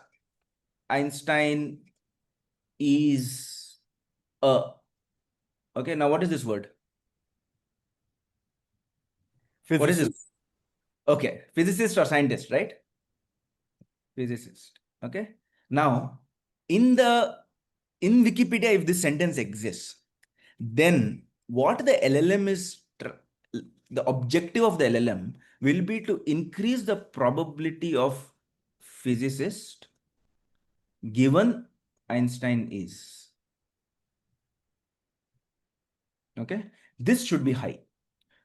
Einstein is a, okay. Now what is this word? What is this? Okay, physicist or scientist, right? Physicist. Okay. Now, in Wikipedia, if this sentence exists, then what the LLM is, the objective of the LLM will be to increase the probability of physicist given Einstein is. Okay. This should be high.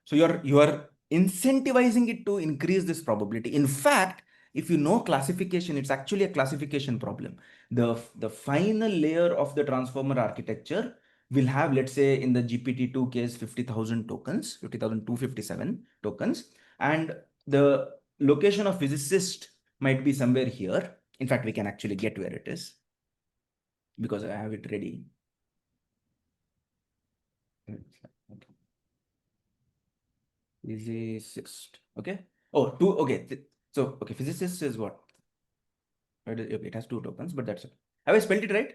So you are incentivizing it to increase this probability. In fact, if you know classification, it's actually a classification problem. The final layer of the transformer architecture will have, let's say in the GPT-2 case, 50,000 tokens, 50,257 tokens, and the location of physicist might be somewhere here. In fact, we can actually get where it is because I have it ready. Okay. Physicist. Okay. Oh, two. Okay. So, okay. Physicist is what? Okay, it has 2 tokens, but that's it. Have I spelled it right?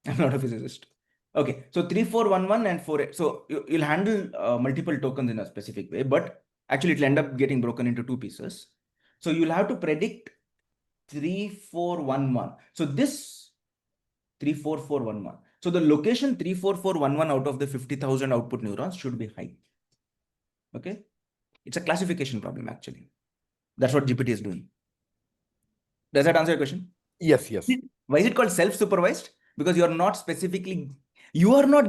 I'm not a physicist. Okay. So 3411 and 48. So you'll handle multiple tokens in a specific way, but actually it'll end up getting broken into 2 pieces. So you'll have to predict 3411. So this 34411. So the location 34411 out of the 50,000 output neurons should be high. Okay. It's a classification problem, actually. That's what GPT is doing. Does that answer your question? Yes, yes. Why is it called self-supervised? Because you are not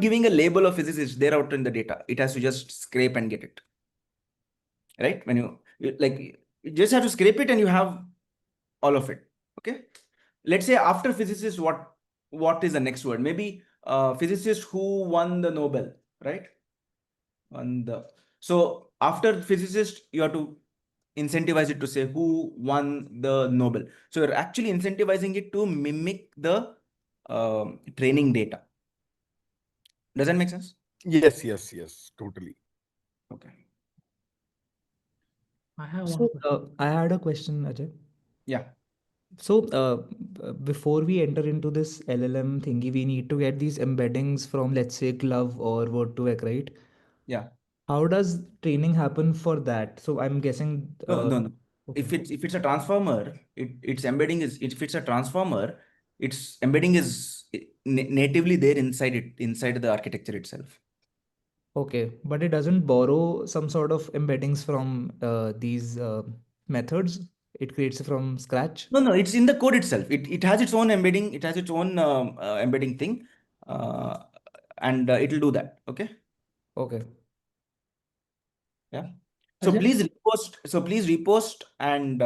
giving a label of physicist there out in the data. It has to just scrape and get it. Right? When you just have to scrape it and you have all of it. Okay. Let's say after physicist, what is the next word? Maybe physicist who won the Nobel, right? So after physicist, you have to incentivize it to say who won the Nobel. So you're actually incentivizing it to mimic the training data. Does that make sense? Yes, yes, yes, totally. Okay. I had a question, Ajay. Yeah. So, before we enter into this LLM thingy, we need to get these embeddings from, let's say, Glove or Word2Vec, right? Yeah. How does training happen for that? So I'm guessing. No. Okay. If it's a transformer, its embedding is, if it's a transformer, its embedding is natively there inside the architecture itself. Okay, but it doesn't borrow some sort of embeddings from these methods. It creates it from scratch. No, it's in the code itself. It has its own embedding. It has its own embedding thing, and it'll do that. Okay. Okay. Yeah. So please repost and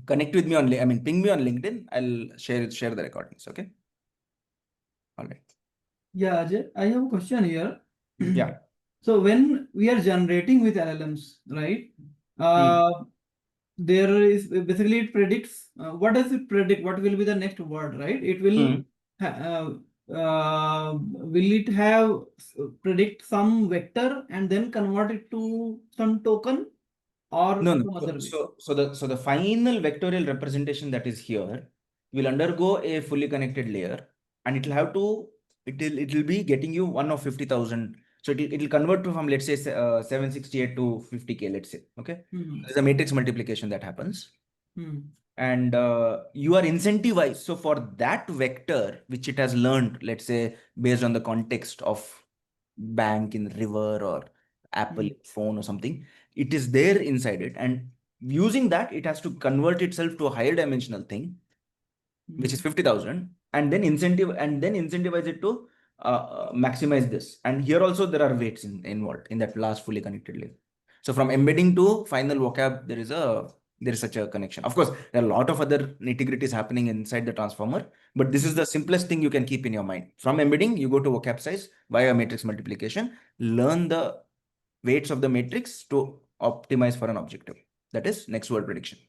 connect with me on. Ping me on LinkedIn. I'll share the recordings. Okay. All right. Yeah, Ajay, I have a question here. Yeah. So when we are generating with LLMs, right? There is basically it predicts. What does it predict? What will be the next word, right? It will. Will it have predict some vector and then convert it to some token, or No. some other way? So the final vectorial representation that is here will undergo a fully connected layer, and it'll be getting you one of 50,000. So it'll convert to from, let's say 768 to 50K, let's say. Okay. There's a matrix multiplication that happens. And you are incentivized. So for that vector, which it has learned, let's say based on the context of bank in river or Apple phone or something, it is there inside it. And using that, it has to convert itself to a higher dimensional thing, which is 50,000, and then incentivize it to maximize this. And here also there are weights involved in that last fully connected link. So from embedding to final vocab, there is such a connection. Of course, there are a lot of other nitty-gritties happening inside the transformer, but this is the simplest thing you can keep in your mind. From embedding, you go to vocab size via matrix multiplication, learn the weights of the matrix to optimize for an objective. That is next word prediction.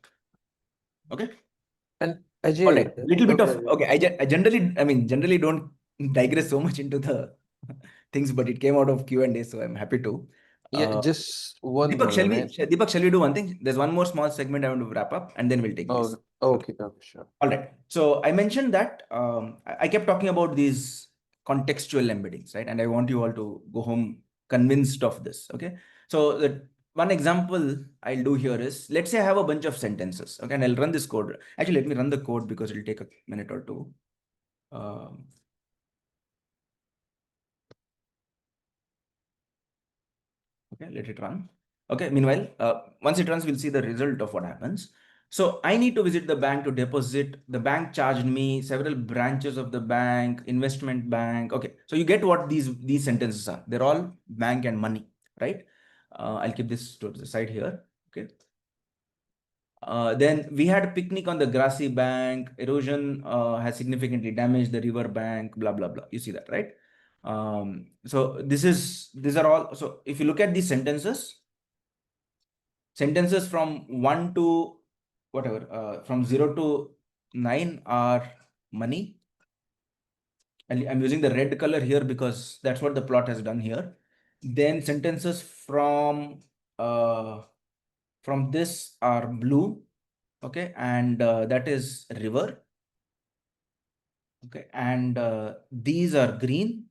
Okay. And All Ajay, right, little bit of okay. okay. I generally don't digress so much into the things, but it came out of Q&A, so I'm happy to. Yeah, just one Deepak, more, right? Deepak, shall we do one thing? There's one more small segment I want to wrap up, and then we'll take this. Okay, sure. All right. So I mentioned that I kept talking about these contextual embeddings, right? And I want you all to go home convinced of this. Okay. So the one example I'll do here is, let's say I have a bunch of sentences. Okay, and I'll run this code. Actually, let me run the code because it'll take a minute or two. Okay, let it run. Okay, meanwhile, once it runs, we'll see the result of what happens. So I need to visit the bank to deposit. The bank charged me several branches of the bank, investment bank. Okay, so you get what these sentences are. They're all bank and money, right? I'll keep this to the side here. Okay. Then we had a picnic on the grassy bank. Erosion has significantly damaged the river bank. Blah blah blah. You see that, right? So these are all. So if you look at these sentences from 1 to whatever, from 0 to 9 are money. I'm using the red color here because that's what the plot has done here. Then sentences from this are blue. Okay, and that is river. Okay, and these are green.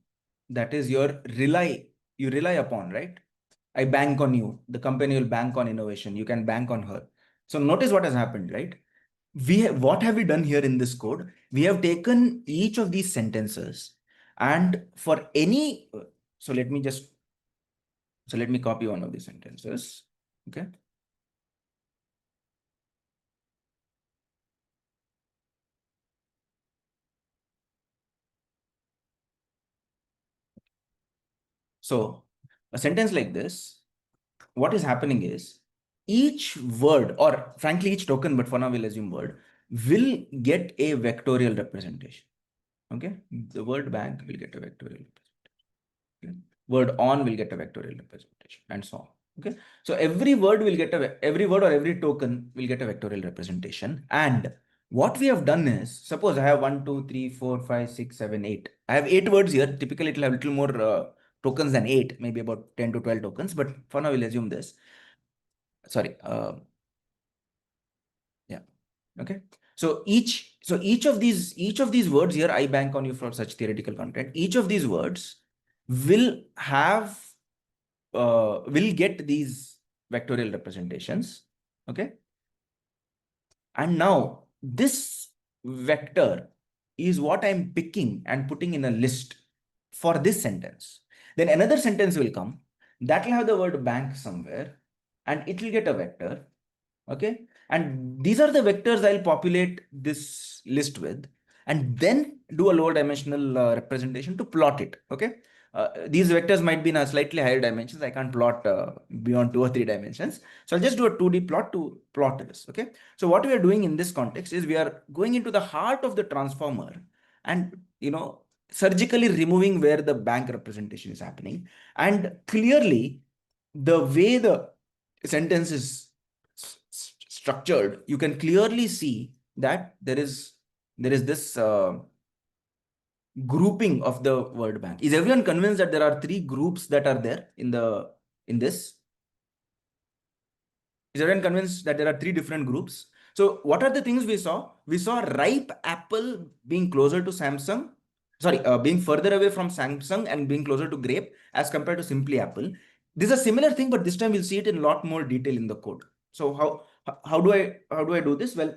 That is you rely upon, right? I bank on you. The company will bank on innovation. You can bank on her. So notice what has happened, right? What have we done here in this code? We have taken each of these sentences, and for any, so let me copy one of these sentences. Okay. So a sentence like this, what is happening is each word, or frankly each token, but for now we'll assume word, will get a vectorial representation. Okay, the word bank will get a vectorial representation. Okay? Word on will get a vectorial representation, and so on. Okay, so every word or every token will get a vectorial representation. And what we have done is, suppose I have 1, 2, 3, 4, 5, 6, 7, 8. I have 8 words here. Typically, it will have a little more tokens than 8, maybe about 10 to 12 tokens. But for now, we'll assume this. Sorry. Yeah. Okay. So each of these words here, I bank on you for such theoretical content. Each of these words will have will get these vectorial representations. Okay. And now this vector is what I'm picking and putting in a list for this sentence. Then another sentence will come that will have the word bank somewhere, and it will get a vector. Okay. And these are the vectors I'll populate this list with, and then do a lower dimensional representation to plot it. Okay. These vectors might be in a slightly higher dimensions. I can't plot beyond 2 or 3 dimensions. So I'll just do a 2D plot to plot this. Okay. So what we are doing in this context is we are going into the heart of the transformer and, surgically removing where the bank representation is happening. And clearly, the way the sentence is structured, you can clearly see that there is this grouping of the word bank. Is everyone convinced that there are 3 groups that are there in this? Is everyone convinced that there are 3 different groups? So what are the things we saw? We saw ripe apple being closer to Samsung. Sorry, being further away from Samsung and being closer to grape as compared to simply apple. This is a similar thing, but this time we'll see it in a lot more detail in the code. So how do I do this? Well,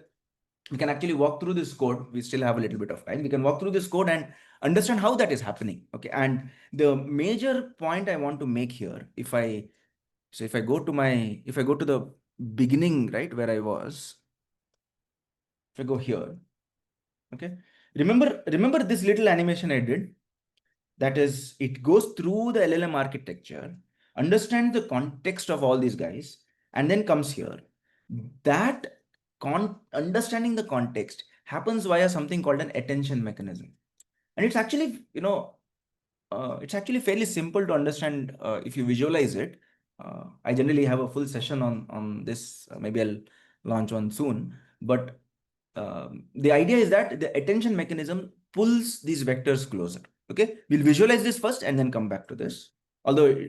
we can actually walk through this code. We still have a little bit of time. We can walk through this code and understand how that is happening. Okay. And the major point I want to make here, if I go to the beginning, right, where I was, if I go here, okay, remember this little animation I did? That is, it goes through the LLM architecture, understands the context of all these guys, and then comes here. That understanding the context happens via something called an attention mechanism. And it's actually, it's actually fairly simple to understand if you visualize it. I generally have a full session on this. Maybe I'll launch one soon. But the idea is that the attention mechanism pulls these vectors closer. Okay, we'll visualize this first and then come back to this. Although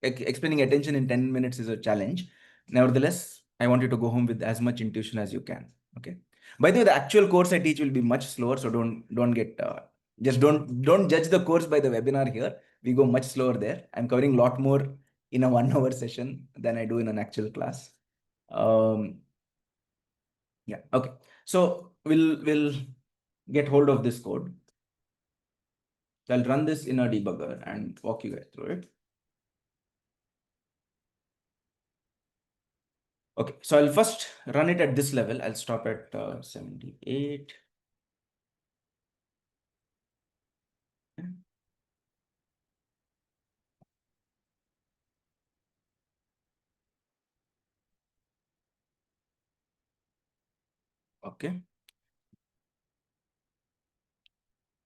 explaining attention in 10 minutes is a challenge. Nevertheless, I want you to go home with as much intuition as you can. Okay. By the way, the actual course I teach will be much slower, so don't get just don't judge the course by the webinar here. We go much slower there. I'm covering a lot more in a 1 hour session than I do in an actual class. Yeah. Okay. So we'll get hold of this code. So I'll run this in a debugger and walk you guys through it. Okay, so I'll first run it at this level. I'll stop at 78. Okay.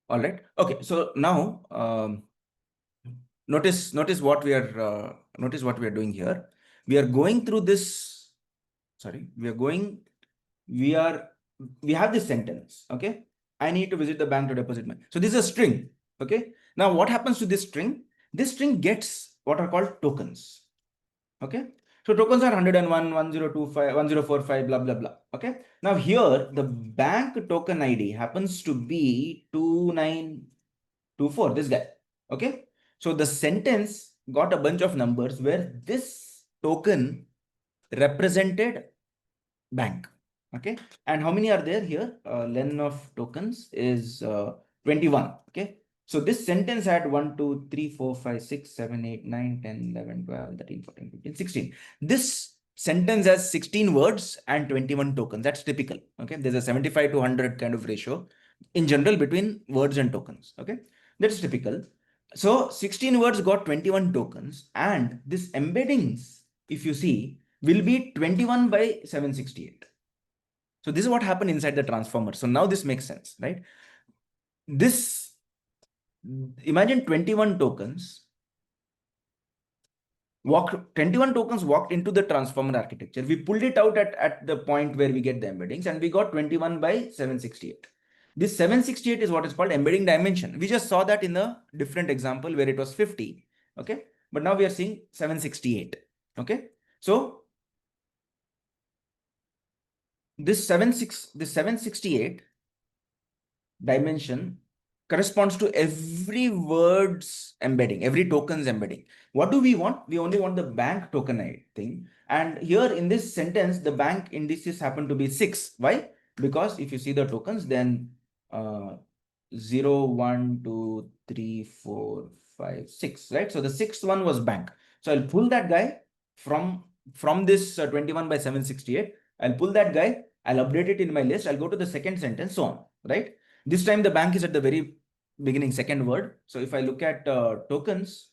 All right. Okay. So now notice what we are doing here. We are going through this. Sorry, we have this sentence. Okay. I need to visit the bank to deposit money. So this is a string. Okay. Now what happens to this string? This string gets what are called tokens. Okay. So tokens are 101, 1025, 1045, blah, blah, blah. Okay. Now here, the bank token ID happens to be 2924, this guy. Okay. So the sentence got a bunch of numbers where this token represented bank. Okay. And how many are there here? Len of tokens is 21. Okay. So this sentence had 1, 2, 3, 4, 5, 6, 7, 8, 9, 10, 11, 12, 13, 14, 15, 16. This sentence has 16 words and 21 tokens. That's typical. Okay. There's a 75 to 100 kind of ratio in general between words and tokens. Okay. That's typical. So 16 words got 21 tokens, and this embeddings, if you see, will be 21 by 768. So this is what happened inside the transformer. So now this makes sense, right? This, imagine 21 tokens 21 tokens walked into the transformer architecture. We pulled it out at the point where we get the embeddings, and we got 21 by 768. This 768 is what is called embedding dimension. We just saw that in a different example where it was 50. Okay. But now we are seeing 768. Okay. So this 768 dimension corresponds to every word's embedding, every token's embedding. What do we want? We only want the bank token thing. And here in this sentence, the bank indices happen to be 6. Why? Because if you see the tokens, then 0, 1, 2, 3, 4, 5, 6, right? So the sixth one was bank. So I'll pull that guy from this 21 by 768. I'll pull that guy. I'll update it in my list. I'll go to the second sentence, so on, right? This time the bank is at the very beginning, second word. So if I look at tokens,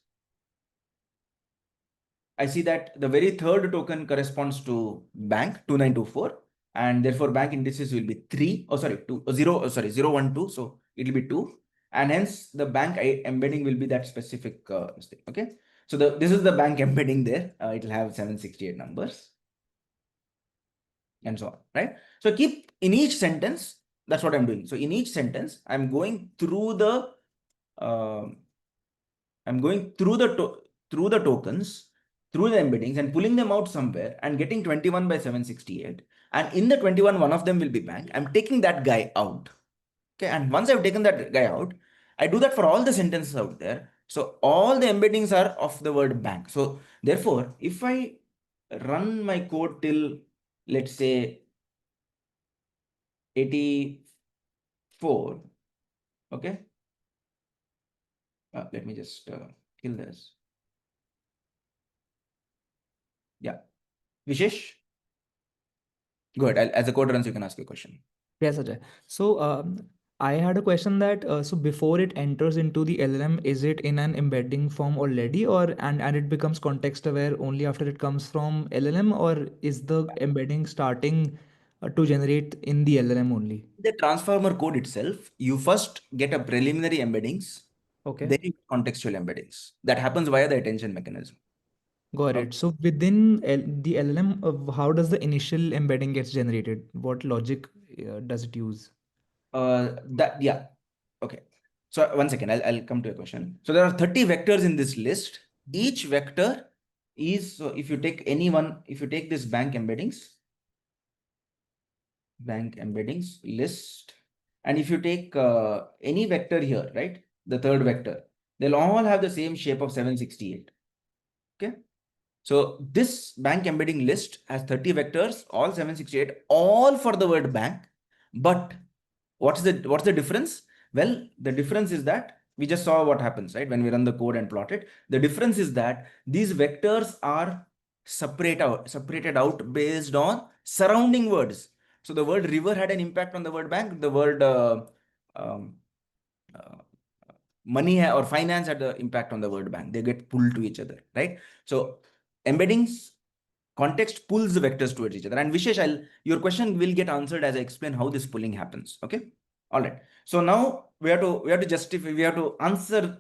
I see that the very third token corresponds to bank 2924, and therefore bank indices will be 3. Oh, sorry, 2, 0, oh, sorry, 0, 1, 2. So it will be 2. And hence the bank embedding will be that specific mistake. Okay. So this is the bank embedding there. It will have 768 numbers and so on, right? So keep in each sentence, that's what I'm doing. So in each sentence, I'm going through the tokens, through the embeddings, and pulling them out somewhere and getting 21 by 768. And in the 21, one of them will be bank. I'm taking that guy out. Okay. And once I've taken that guy out, I do that for all the sentences out there. So all the embeddings are of the word bank. So therefore, if I run my code till, let's say, 84, okay. Let me just kill this. Yeah. Vishesh, Go ahead. As a code runs, you can ask a question. Yes, Ajay. So I had a question that so before it enters into the LLM, is it in an embedding form already, or and it becomes context aware only after it comes from LLM, or is the embedding starting to generate in the LLM only? The transformer code itself, you first get a preliminary embeddings, Okay, then you get contextual embeddings. That happens via the attention mechanism. got Okay. it. So within the LLM, how does the initial embedding gets generated? What logic does it use? Yeah. Okay. So one second, I'll come to a question. So there are 30 vectors in this list. Each vector is, so if you take any one, if you take this bank embeddings list, and if you take any vector here, right, the third vector, they'll all have the same shape of 768. Okay. So this bank embedding list has 30 vectors, all 768, all for the word bank. But what's the difference? Well, the difference is that we just saw what happens, right? When we run the code and plot it, the difference is that these vectors are separated out based on surrounding words. So the word river had an impact on the word bank. The word um, uh, money or finance had the impact on the word bank. They get pulled to each other, right? So embeddings context pulls the vectors towards each other. And Vishesh, your question will get answered as I explain how this pulling happens. Okay. All right. So now we have to justify, we have to answer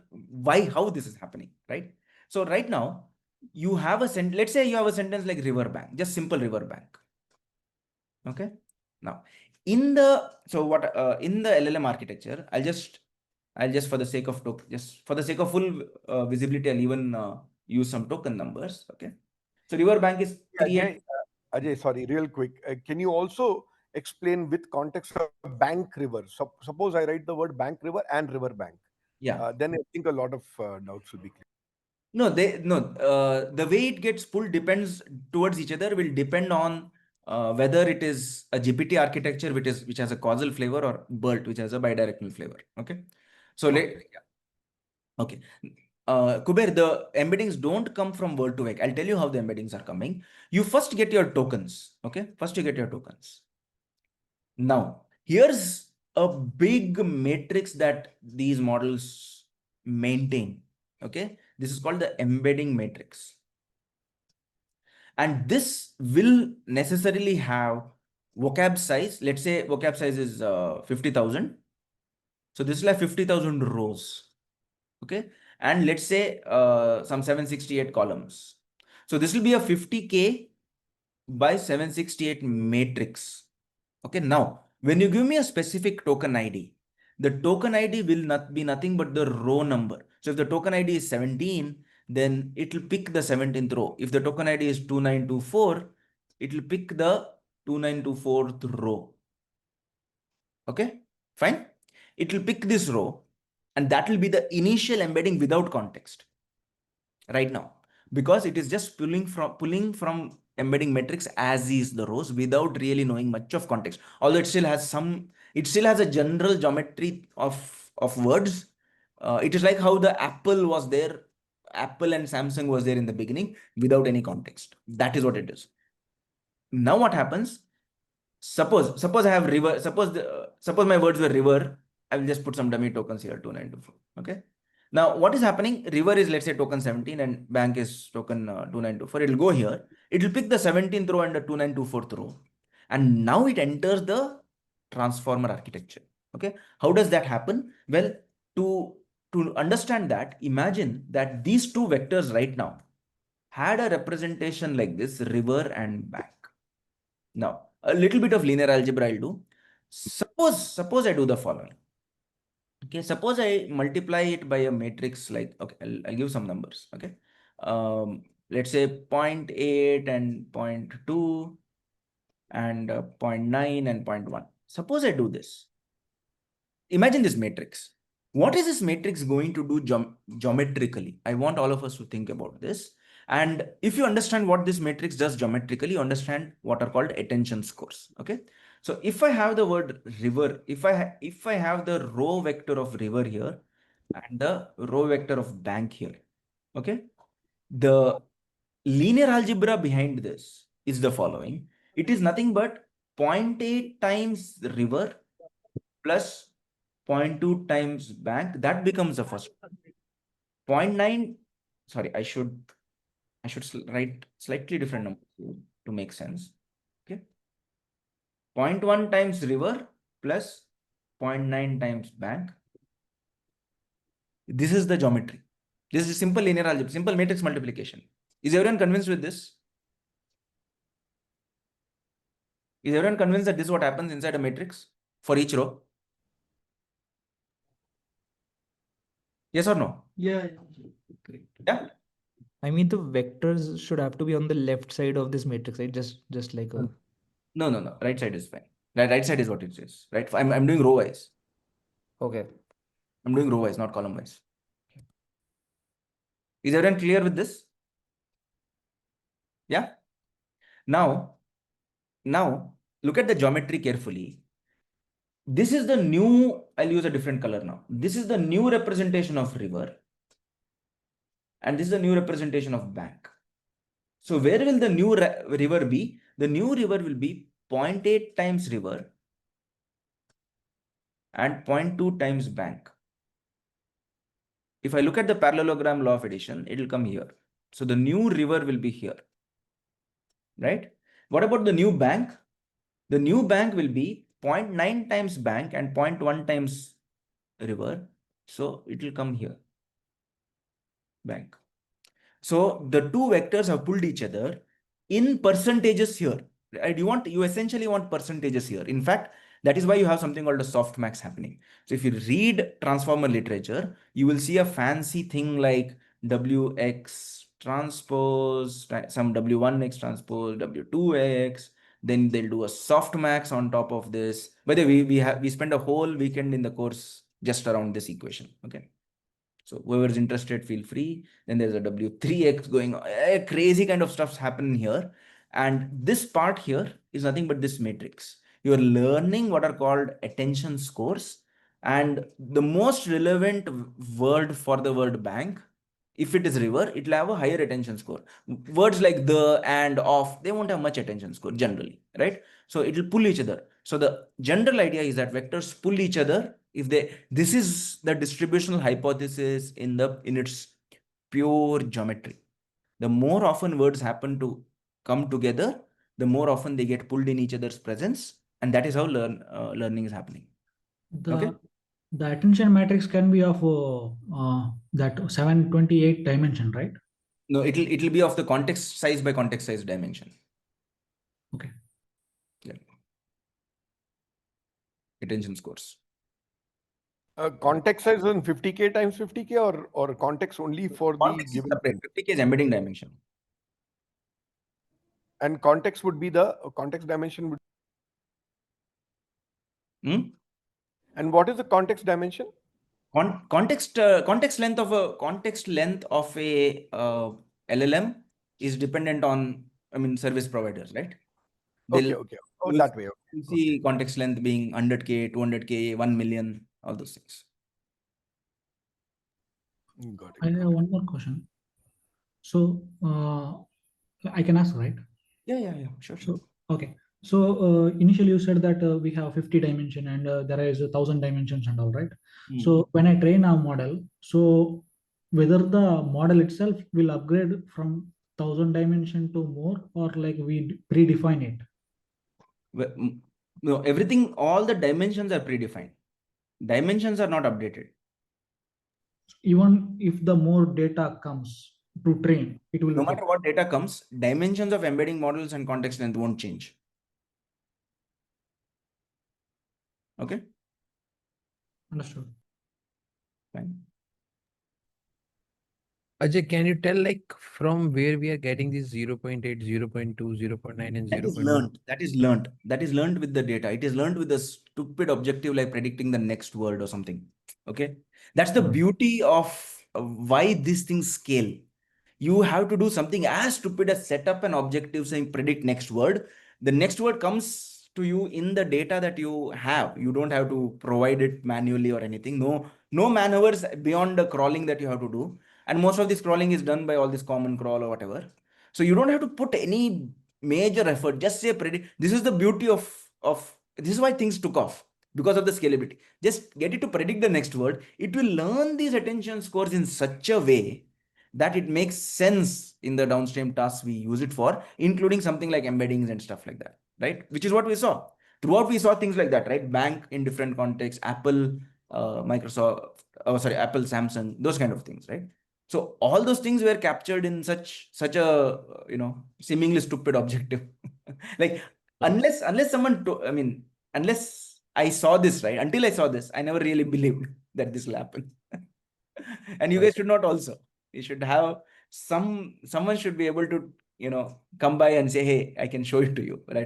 how this is happening, right? So right now you have a sentence, let's say you have a sentence like river bank, just simple river bank. Okay. Now in the, in the LLM architecture, I'll just for the sake of full visibility, I'll even use some token numbers. Okay. So river bank is Ajay, sorry, real quick. Can you also explain with context of bank river? Suppose I write the word bank river and river bank. Yeah. Then I think a lot of doubts will be clear. No, the way it gets pulled depends towards each other will depend on whether it is a GPT architecture which has a causal flavor, or BERT which has a bidirectional flavor. Okay. So okay. Kuber, the embeddings don't come from word to vec. I'll tell you how the embeddings are coming. You first get your tokens. Okay. First you get your tokens. Now, here's a big matrix that these models maintain. Okay. This is called the embedding matrix. And this will necessarily have vocab size. Let's say vocab size is 50,000. So this will have 50,000 rows. Okay. And let's say some 768 columns. So this will be a 50K by 768 matrix. Okay. Now, when you give me a specific token ID, the token ID will not be nothing but the row number. So if the token ID is 17, then it will pick the 17th row. If the token ID is 2924, it will pick the 2924th row. Okay, fine. It will pick this row, and that will be the initial embedding without context right now, because it is just pulling from embedding matrix as is the rows without really knowing much of context. Although it still has a general geometry of words. It is like how the Apple and Samsung was there in the beginning without any context. That is what it is. Now what happens? Suppose I have river. Suppose my words were river. I will just put some dummy tokens here, 2924. Okay. Now what is happening? River is, let's say, token 17 and bank is token 2924. It will go here. It will pick the 17th row and the 2924th row. And now it enters the transformer architecture. Okay. How does that happen? Well, to understand that, imagine that these two vectors right now had a representation like this, river and bank. Now, a little bit of linear algebra I'll do. Suppose I do the following. Okay, suppose I multiply it by a matrix like, okay, I'll give some numbers. Okay. Let's say 0.8 and 0.2 and 0.9 and 0.1. Suppose I do this. Imagine this matrix. What is this matrix going to do geometrically? I want all of us to think about this. And if you understand what this matrix does geometrically, you understand what are called attention scores. Okay. So if I have the word river, if I have the row vector of river here and the row vector of bank here, okay, the linear algebra behind this is the following. It is nothing but 0.8 times river plus 0.2 times bank. That becomes the first. 0.9, sorry, I should write slightly different number to make sense. Okay. 0.1 times river plus 0.9 times bank. This is the geometry. This is simple linear algebra, simple matrix multiplication. Is everyone convinced with this? Is everyone convinced that this is what happens inside a matrix for each row? Yes or no? Yeah. Great. Yeah. I mean, the vectors should have to be on the left side of this matrix, right? Just like a. No. Right side is fine. Right side is what it is. Right. I'm doing row wise. Okay. I'm doing row wise, not column wise. Is everyone clear with this? Yeah. Now look at the geometry carefully. This is the new, I'll use a different color now. This is the new representation of river. And this is the new representation of bank. So where will the new river be? The new river will be 0.8 times river and 0.2 times bank. If I look at the parallelogram law of addition, it will come here. So the new river will be here, right? What about the new bank? The new bank will be 0.9 times bank and 0.1 times river. So it will come here, bank. So the two vectors have pulled each other in percentages here. Right? You essentially want percentages here. In fact, that is why you have something called a softmax happening. So if you read transformer literature, you will see a fancy thing like WX transpose, some W1X transpose, W2X. Then they'll do a softmax on top of this. By the way, we spend a whole weekend in the course just around this equation. Okay. So whoever's interested, feel free. Then there's a W3X going on. Crazy kind of stuff's happening here. And this part here is nothing but this matrix. You're learning what are called attention scores. And the most relevant word for the word bank, if it is river, it'll have a higher attention score. Words like the, and, of, they won't have much attention score generally, right? So it'll pull each other. So the general idea is that vectors pull each other if this is the distributional hypothesis in its pure geometry. The more often words happen to come together, the more often they get pulled in each other's presence, and that is how learning is happening. Okay. The attention matrix can be of that 728 dimension, right? No, it'll be of the context size by context size dimension. Okay. Yeah. Attention scores. Context size is 50K times 50K or context only for Context the is given. separate. 50K is embedding dimension. And context would be the context dimension. And what is the context dimension? Context length of a LLM is dependent on, service providers, right? Okay. Oh, that way. You see context length being 100K, 200K, 1 million, all those things. Got it. I have one more question. So I can ask, right? Yeah, sure. So, okay. So initially you said that we have 50 dimension and there is 1,000 dimensions and all, right? So when I train a model, so whether the model itself will upgrade from 1,000 dimension to more, or like we predefine it? No, everything, all the dimensions are predefined. Dimensions are not updated. Even if the more data comes to train, it will. No matter what data comes, dimensions of embedding models and context length won't change. Okay. Understood. Fine. Ajay, can you tell like from where we are getting this 0.8, 0.2, 0.9 and 0.1? That is learned. That is learned with the data. It is learned with a stupid objective like predicting the next word or something. Okay. That's the beauty of why these things scale. You have to do something as stupid as set up an objective saying predict next word. The next word comes to you in the data that you have. You don't have to provide it manually or anything. No maneuvers beyond the crawling that you have to do. And most of this crawling is done by all this common crawl or whatever. So you don't have to put any major effort. Just say predict. This is the beauty of this is why things took off, because of the scalability. Just get it to predict the next word. It will learn these attention scores in such a way that it makes sense in the downstream tasks we use it for, including something like embeddings and stuff like that, right? Which is what we saw. Throughout, we saw things like that, right? Bank in different contexts, Apple, Microsoft, Apple, Samsung, those kind of things, right? So all those things were captured in such a seemingly stupid objective. Like unless someone unless I saw this, right? Until I saw this, I never really believed that this will happen. And you guys should not also. You should have someone should be able to come by and say, hey, I can show it to you, right?